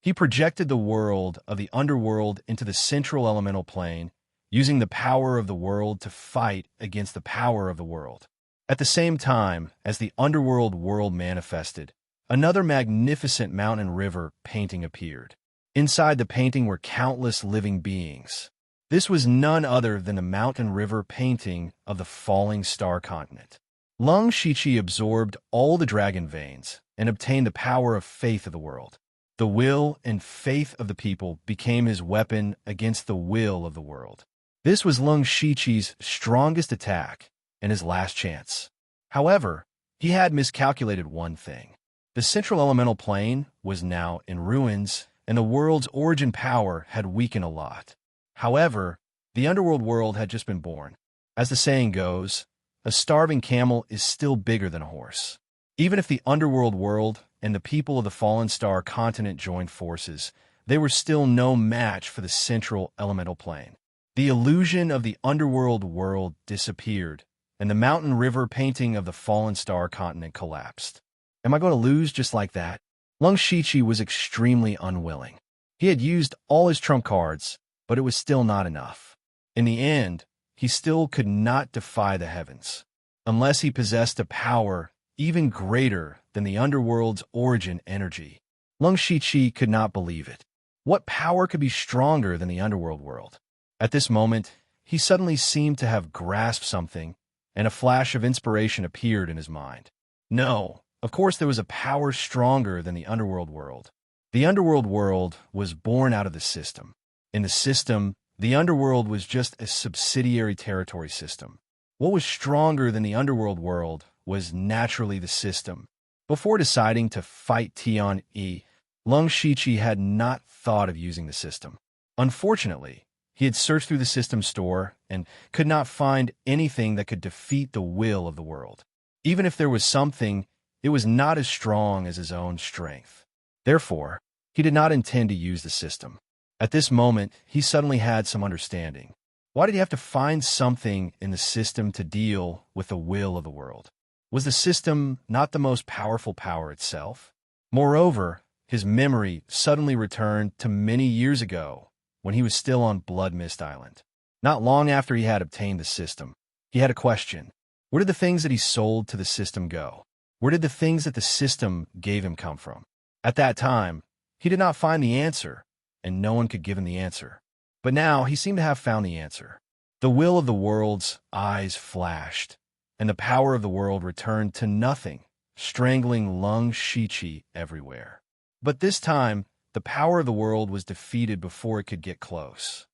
He projected the world of the underworld into the central elemental plane, using the power of the world to fight against the power of the world. At the same time as the underworld world manifested, another magnificent mountain river painting appeared. Inside the painting were countless living beings. This was none other than the mountain river painting of the falling star continent. Lung Shiqi absorbed all the dragon veins and obtained the power of faith of the world. The will and faith of the people became his weapon against the will of the world. This was Lung Shiqi's strongest attack and his last chance. However, he had miscalculated one thing. The central elemental plane was now in ruins, and the world's origin power had weakened a lot. However, the underworld world had just been born. As the saying goes, a starving camel is still bigger than a horse. Even if the underworld world and the people of the Fallen Star continent joined forces, they were still no match for the central elemental plane. The illusion of the underworld world disappeared, and the mountain river painting of the Fallen Star continent collapsed. Am I going to lose just like that? Lung Shichi was extremely unwilling. He had used all his trump cards, but it was still not enough. In the end, he still could not defy the heavens, unless he possessed a power even greater than the underworld's origin energy. Lung Shichi could not believe it. What power could be stronger than the underworld world? At this moment, he suddenly seemed to have grasped something, and a flash of inspiration appeared in his mind. No, of course there was a power stronger than the underworld world. The underworld world was born out of the system. In the system, the underworld was just a subsidiary territory system. What was stronger than the underworld world was naturally the system. Before deciding to fight Tian-E, Lung Shichi had not thought of using the system. Unfortunately, he had searched through the system store and could not find anything that could defeat the will of the world. Even if there was something, it was not as strong as his own strength. Therefore, he did not intend to use the system. At this moment, he suddenly had some understanding. Why did he have to find something in the system to deal with the will of the world? Was the system not the most powerful power itself? Moreover, his memory suddenly returned to many years ago when he was still on Blood Mist Island. Not long after he had obtained the system, he had a question. Where did the things that he sold to the system go? Where did the things that the system gave him come from? At that time, he did not find the answer, and no one could give him the answer. But now he seemed to have found the answer. The will of the world's eyes flashed, and the power of the world returned to nothing, strangling Lung Shichi everywhere. But this time, the power of the world was defeated before it could get close.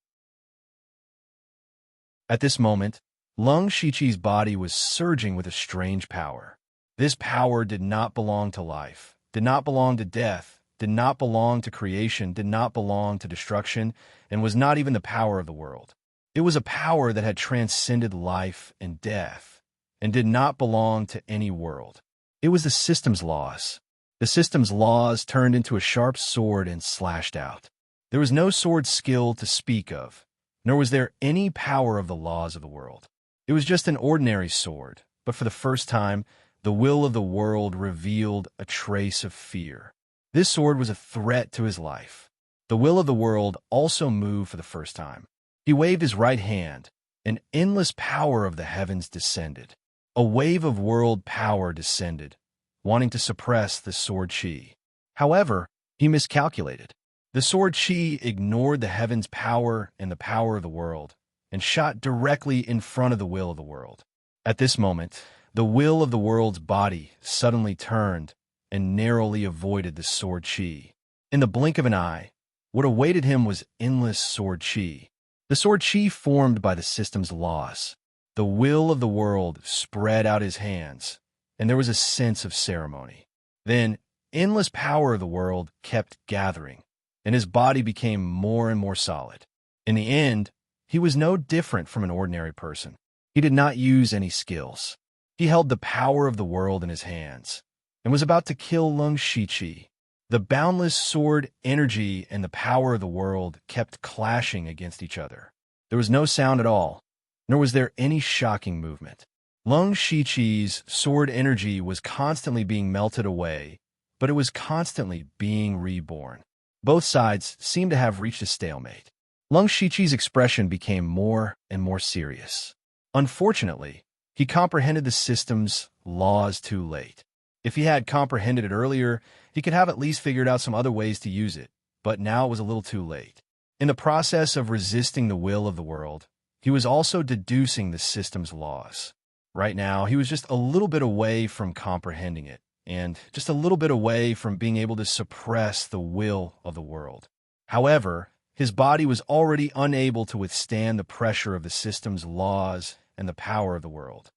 At this moment, Lung Shichi's body was surging with a strange power. This power did not belong to life, did not belong to death, did not belong to creation, did not belong to destruction, and was not even the power of the world. It was a power that had transcended life and death, and did not belong to any world. It was the system's laws. The system's laws turned into a sharp sword and slashed out. There was no sword skill to speak of, nor was there any power of the laws of the world. It was just an ordinary sword, but for the first time, the will of the world revealed a trace of fear. This sword was a threat to his life. The will of the world also moved for the first time. He waved his right hand. An endless power of the heavens descended. A wave of world power descended, wanting to suppress the sword chi. However, he miscalculated. The sword chi ignored the heavens' power and the power of the world, and shot directly in front of the will of the world. At this moment, the will of the world's body suddenly turned and narrowly avoided the sword chi. In the blink of an eye, what awaited him was endless sword chi. The sword chi formed by the system's laws. The will of the world spread out his hands, and there was a sense of ceremony. Then, endless power of the world kept gathering, and his body became more and more solid. In the end, he was no different from an ordinary person. He did not use any skills. He held the power of the world in his hands, and was about to kill Lung Shichi. The boundless sword energy and the power of the world kept clashing against each other. There was no sound at all, nor was there any shocking movement. Lung Shichi's sword energy was constantly being melted away, but it was constantly being reborn. Both sides seemed to have reached a stalemate. Lung Shichi's expression became more and more serious. Unfortunately, he comprehended the system's laws too late. If he had comprehended it earlier, he could have at least figured out some other ways to use it, but now it was a little too late. In the process of resisting the will of the world, he was also deducing the system's laws. Right now, he was just a little bit away from comprehending it, and just a little bit away from being able to suppress the will of the world. However, his body was already unable to withstand the pressure of the system's laws and the power of the world.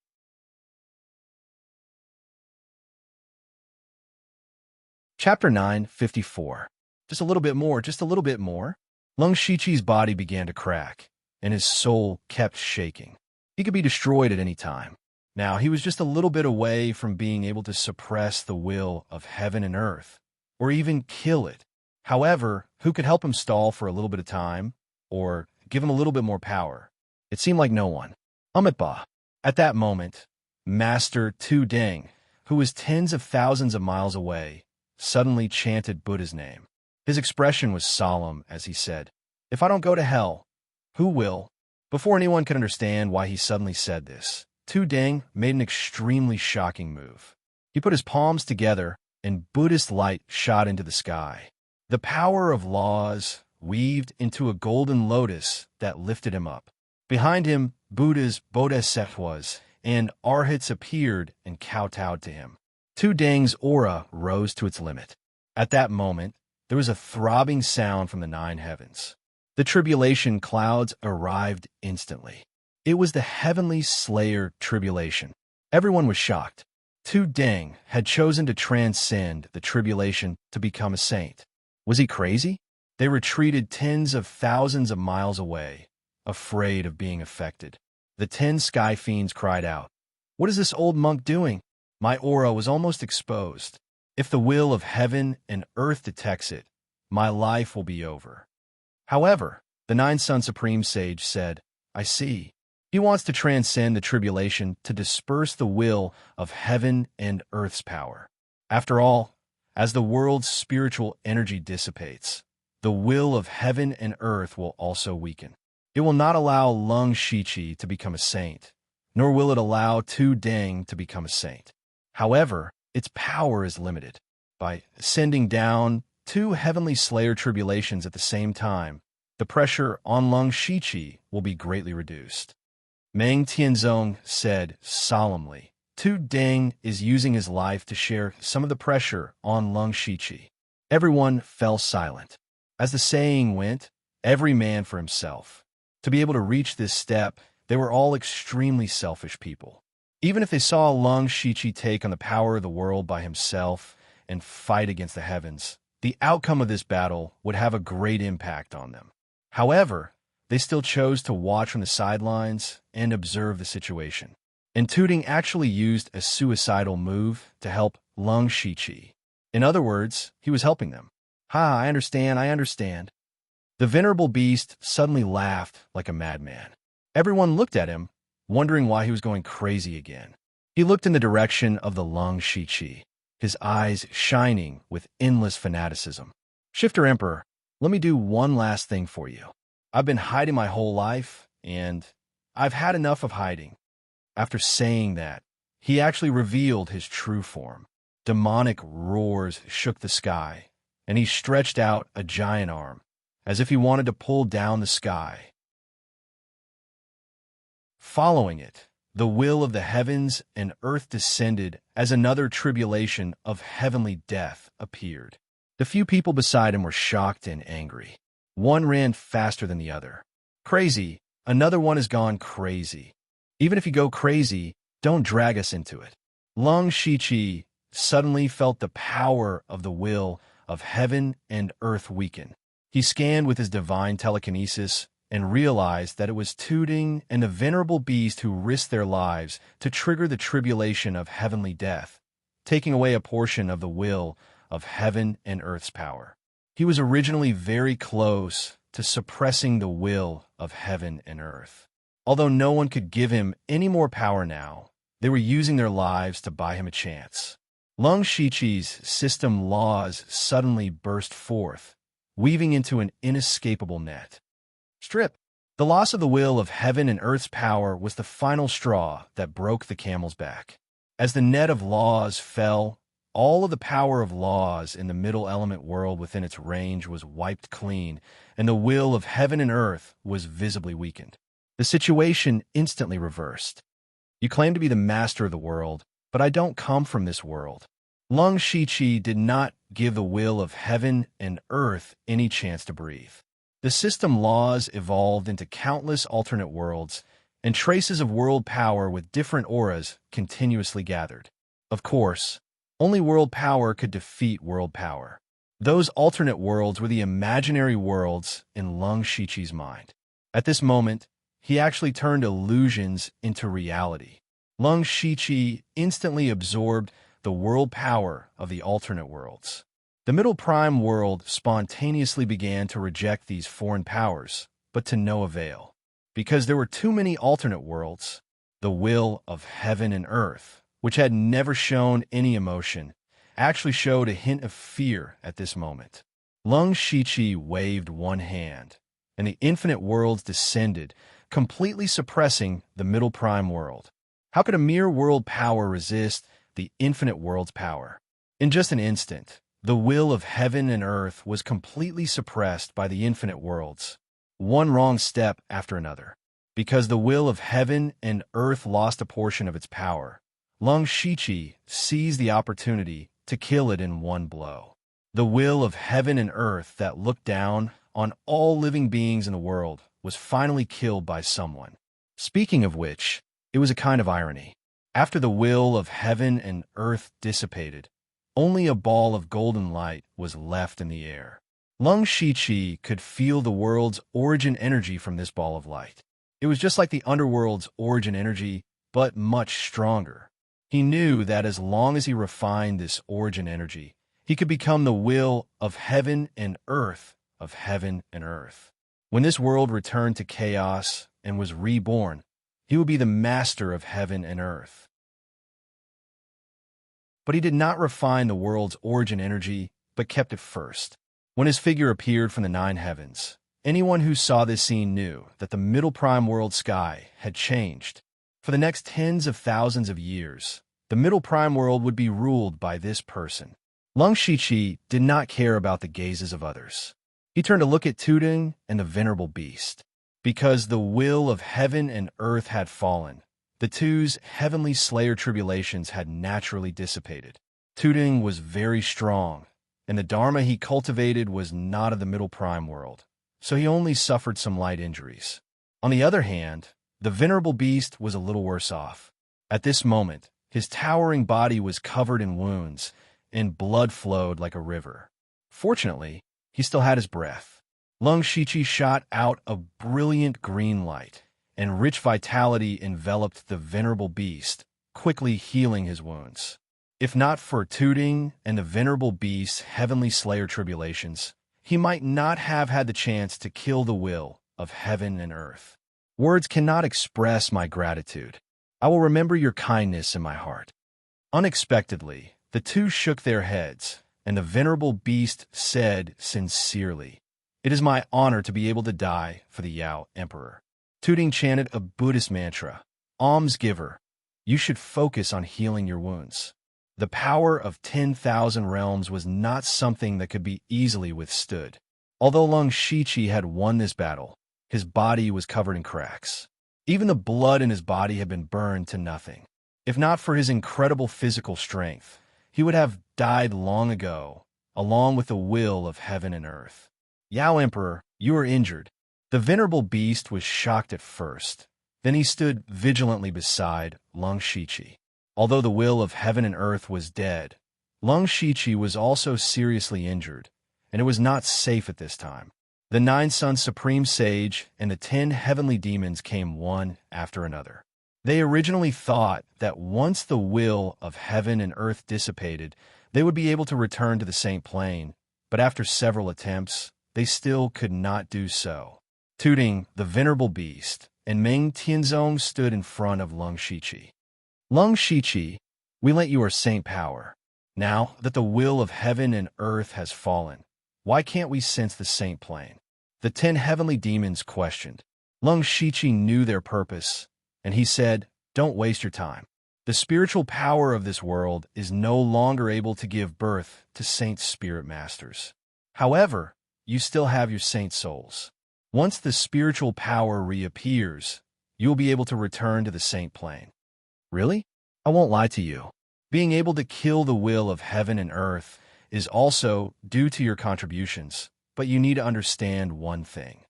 Chapter 9:54. Just a little bit more, just a little bit more. Lung Shichi's body began to crack, and his soul kept shaking. He could be destroyed at any time. Now, he was just a little bit away from being able to suppress the will of heaven and earth, or even kill it. However, who could help him stall for a little bit of time, or give him a little bit more power? It seemed like no one. Amitabha. At that moment, Master Tu Deng, who was tens of thousands of miles away, suddenly chanted Buddha's name. His expression was solemn as he said, "If I don't go to hell, who will?" Before anyone could understand why he suddenly said this, Tu Deng made an extremely shocking move. He put his palms together, and Buddhist light shot into the sky. The power of laws weaved into a golden lotus that lifted him up. Behind him, Buddha's bodhisattvas and arhats appeared and kowtowed to him. Tu Deng's aura rose to its limit. At that moment, there was a throbbing sound from the nine heavens. The tribulation clouds arrived instantly. It was the heavenly slayer tribulation. Everyone was shocked. Tu Deng had chosen to transcend the tribulation to become a saint. Was he crazy? They retreated tens of thousands of miles away, afraid of being affected. The 10 sky fiends cried out, "What is this old monk doing? My aura was almost exposed. If the will of heaven and earth detects it, my life will be over." However, the 9-Sun Supreme Sage said, "I see. He wants to transcend the tribulation to disperse the will of heaven and earth's power. After all, as the world's spiritual energy dissipates, the will of heaven and earth will also weaken. It will not allow Lung Shichi to become a saint, nor will it allow Tu Deng to become a saint. However, its power is limited. By sending down 2 heavenly slayer tribulations at the same time, the pressure on Lung Shichi will be greatly reduced." Meng Tianzong said solemnly, "Tu Deng is using his life to share some of the pressure on Lung Shichi." Everyone fell silent. As the saying went, every man for himself. To be able to reach this step, they were all extremely selfish people. Even if they saw Lung Shichi take on the power of the world by himself and fight against the heavens, the outcome of this battle would have a great impact on them. However, they still chose to watch from the sidelines and observe the situation. And Tu Deng actually used a suicidal move to help Lung Shichi. In other words, he was helping them. "Ha, I understand. The venerable beast suddenly laughed like a madman. Everyone looked at him, wondering why he was going crazy again. He looked in the direction of the Lung Shichi, his eyes shining with endless fanaticism. "Shifter Emperor, let me do one last thing for you. I've been hiding my whole life, and I've had enough of hiding." After saying that, he actually revealed his true form. Demonic roars shook the sky, and he stretched out a giant arm, as if he wanted to pull down the sky. Following it, the will of the heavens and earth descended as another tribulation of heavenly death appeared. The few people beside him were shocked and angry. One ran faster than the other. "Crazy, another one has gone crazy. Even if you go crazy, don't drag us into it." Lung Shichi suddenly felt the power of the will of heaven and earth weaken. He scanned with his divine telekinesis and realized that it was Tu Deng and the venerable beast who risked their lives to trigger the tribulation of heavenly death, taking away a portion of the will of heaven and earth's power. He was originally very close to suppressing the will of heaven and earth. Although no one could give him any more power now, they were using their lives to buy him a chance. Lung Shichi's system laws suddenly burst forth, weaving into an inescapable net. Strip. The loss of the will of heaven and earth's power was the final straw that broke the camel's back. As the net of laws fell, all of the power of laws in the middle element world within its range was wiped clean, and the will of heaven and earth was visibly weakened. The situation instantly reversed. "You claim to be the master of the world, but I don't come from this world." Lung Shichi did not give the will of heaven and earth any chance to breathe. The system laws evolved into countless alternate worlds, and traces of world power with different auras continuously gathered. Of course, only world power could defeat world power. Those alternate worlds were the imaginary worlds in Lung Shichi's mind. At this moment, he actually turned illusions into reality. Lung Shiqi instantly absorbed the world power of the alternate worlds. The Middle Prime world spontaneously began to reject these foreign powers, but to no avail. Because there were too many alternate worlds, the will of heaven and earth, which had never shown any emotion, actually showed a hint of fear at this moment. Lung Shiqi waved one hand, and the infinite worlds descended, completely suppressing the Middle Prime world. How could a mere world power resist the infinite world's power? In just an instant, the will of heaven and earth was completely suppressed by the infinite worlds, one wrong step after another. Because the will of heaven and earth lost a portion of its power, Lung Shiqi seized the opportunity to kill it in one blow. The will of heaven and earth that looked down on all living beings in the world was finally killed by someone. Speaking of which, it was a kind of irony. After the will of heaven and earth dissipated, only a ball of golden light was left in the air. Lung Shiqi could feel the world's origin energy from this ball of light. It was just like the underworld's origin energy, but much stronger. He knew that as long as he refined this origin energy, he could become the will of heaven and earth, of heaven and earth. When this world returned to chaos and was reborn, he would be the master of heaven and earth. But he did not refine the world's origin energy, but kept it first. When his figure appeared from the nine heavens, anyone who saw this scene knew that the Middle Prime world sky had changed. For the next tens of thousands of years, the Middle Prime world would be ruled by this person. Lung Shiqi did not care about the gazes of others. He turned to look at Tuding and the venerable beast. Because the will of heaven and earth had fallen, the two's heavenly slayer tribulations had naturally dissipated. Tuding was very strong, and the dharma he cultivated was not of the Middle Prime world, so he only suffered some light injuries. On the other hand, the venerable beast was a little worse off. At this moment, his towering body was covered in wounds, and blood flowed like a river. Fortunately, he still had his breath. Lung Shiqi shot out a brilliant green light, and rich vitality enveloped the venerable beast, quickly healing his wounds. If not for Tuding and the venerable beast's heavenly slayer tribulations, he might not have had the chance to kill the will of heaven and earth. Words cannot express my gratitude. I will remember your kindness in my heart. Unexpectedly, the two shook their heads, and the venerable beast said sincerely, "It is my honor to be able to die for the Yao Emperor." Tuding chanted a Buddhist mantra, "Almsgiver, you should focus on healing your wounds." The power of 10,000 realms was not something that could be easily withstood. Although Lung Shiqi had won this battle, his body was covered in cracks. Even the blood in his body had been burned to nothing. If not for his incredible physical strength, he would have died long ago, along with the will of heaven and earth. "Yao Emperor, you are injured." The venerable beast was shocked at first. Then he stood vigilantly beside Lung Shiqi. Although the will of heaven and earth was dead, Lung Shiqi was also seriously injured, and it was not safe at this time. The Nine Suns Supreme Sage and the 10 heavenly demons came one after another. They originally thought that once the will of heaven and earth dissipated, they would be able to return to the Saint Plane, but after several attempts, they still could not do so. Tuding, the venerable beast, and Meng Tianzong stood in front of Lung Shiqi. "Lung Shiqi, we lent you our saint power. Now that the will of heaven and earth has fallen, why can't we sense the Saint Plane?" The 10 heavenly demons questioned. Lung Shiqi knew their purpose, and he said, "Don't waste your time. The spiritual power of this world is no longer able to give birth to saint spirit masters. However, you still have your saint souls. Once the spiritual power reappears, you will be able to return to the Saint Plane." Really? I won't lie to you. Being able to kill the will of heaven and earth is also due to your contributions, but you need to understand one thing.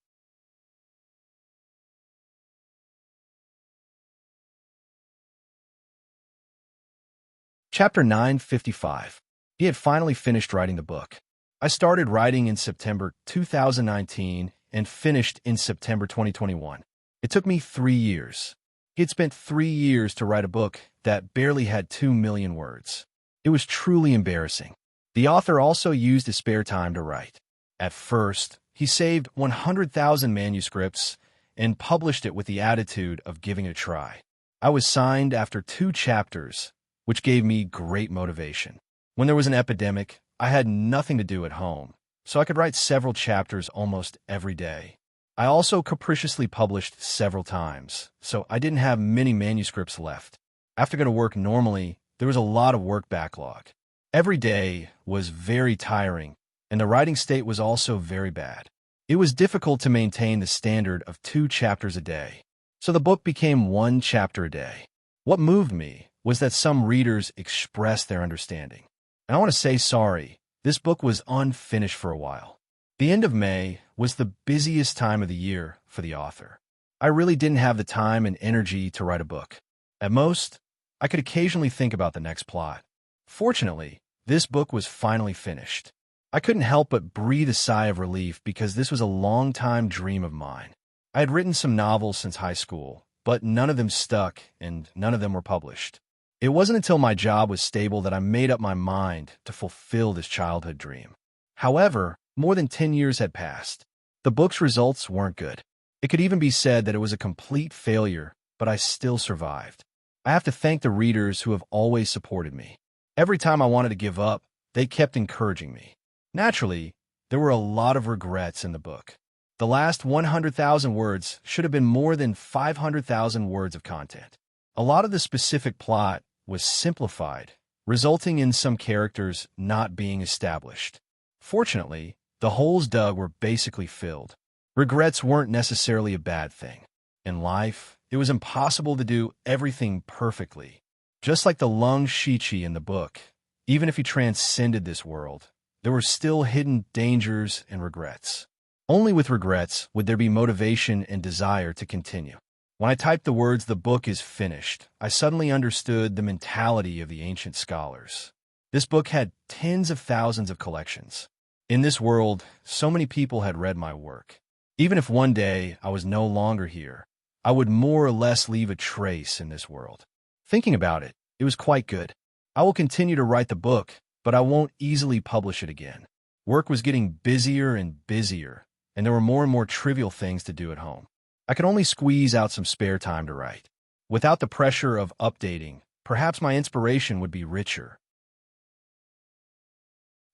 Chapter 955. He had finally finished writing the book. I started writing in September 2019 and finished in September 2021. It took me 3 years. He had spent 3 years to write a book that barely had 2 million words. It was truly embarrassing. The author also used his spare time to write. At first, he saved 100,000 manuscripts and published it with the attitude of giving it a try. I was signed after 2 chapters, which gave me great motivation. When there was an epidemic, I had nothing to do at home, so I could write several chapters almost every day. I also capriciously published several times, so I didn't have many manuscripts left. After going to work normally, there was a lot of work backlog. Every day was very tiring, and the writing state was also very bad. It was difficult to maintain the standard of 2 chapters a day, so the book became 1 chapter a day. What moved me was that some readers expressed their understanding. And I want to say sorry, this book was unfinished for a while. The end of May was the busiest time of the year for the author. I really didn't have the time and energy to write a book. At most, I could occasionally think about the next plot. Fortunately, this book was finally finished. I couldn't help but breathe a sigh of relief because this was a long-time dream of mine. I had written some novels since high school, but none of them stuck and none of them were published. It wasn't until my job was stable that I made up my mind to fulfill this childhood dream. However, more than 10 years had passed. The book's results weren't good. It could even be said that it was a complete failure, but I still survived. I have to thank the readers who have always supported me. Every time I wanted to give up, they kept encouraging me. Naturally, there were a lot of regrets in the book. The last 100,000 words should have been more than 500,000 words of content. A lot of the specific plot was simplified, resulting in some characters not being established. Fortunately, the holes dug were basically filled. Regrets weren't necessarily a bad thing. In life, it was impossible to do everything perfectly. Just like the Lung Shichi in the book, even if he transcended this world, there were still hidden dangers and regrets. Only with regrets would there be motivation and desire to continue. When I typed the words, "The book is finished," I suddenly understood the mentality of the ancient scholars. This book had tens of thousands of collections. In this world, so many people had read my work. Even if one day I was no longer here, I would more or less leave a trace in this world. Thinking about it, it was quite good. I will continue to write the book, but I won't easily publish it again. Work was getting busier and busier, and there were more and more trivial things to do at home. I could only squeeze out some spare time to write. Without the pressure of updating, perhaps my inspiration would be richer.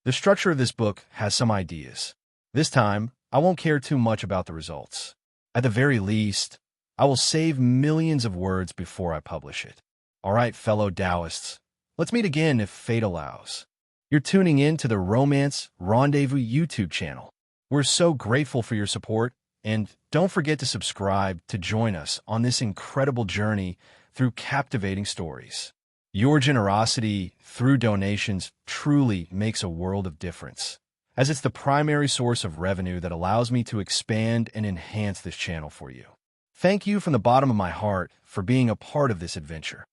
The structure of this book has some ideas. This time, I won't care too much about the results. At the very least, I will save millions of words before I publish it. All right, fellow Taoists, let's meet again if fate allows. You're tuning in to the Romance Rendezvous YouTube channel. We're so grateful for your support, and don't forget to subscribe to join us on this incredible journey through captivating stories. Your generosity through donations truly makes a world of difference, as it's the primary source of revenue that allows me to expand and enhance this channel for you. Thank you from the bottom of my heart for being a part of this adventure.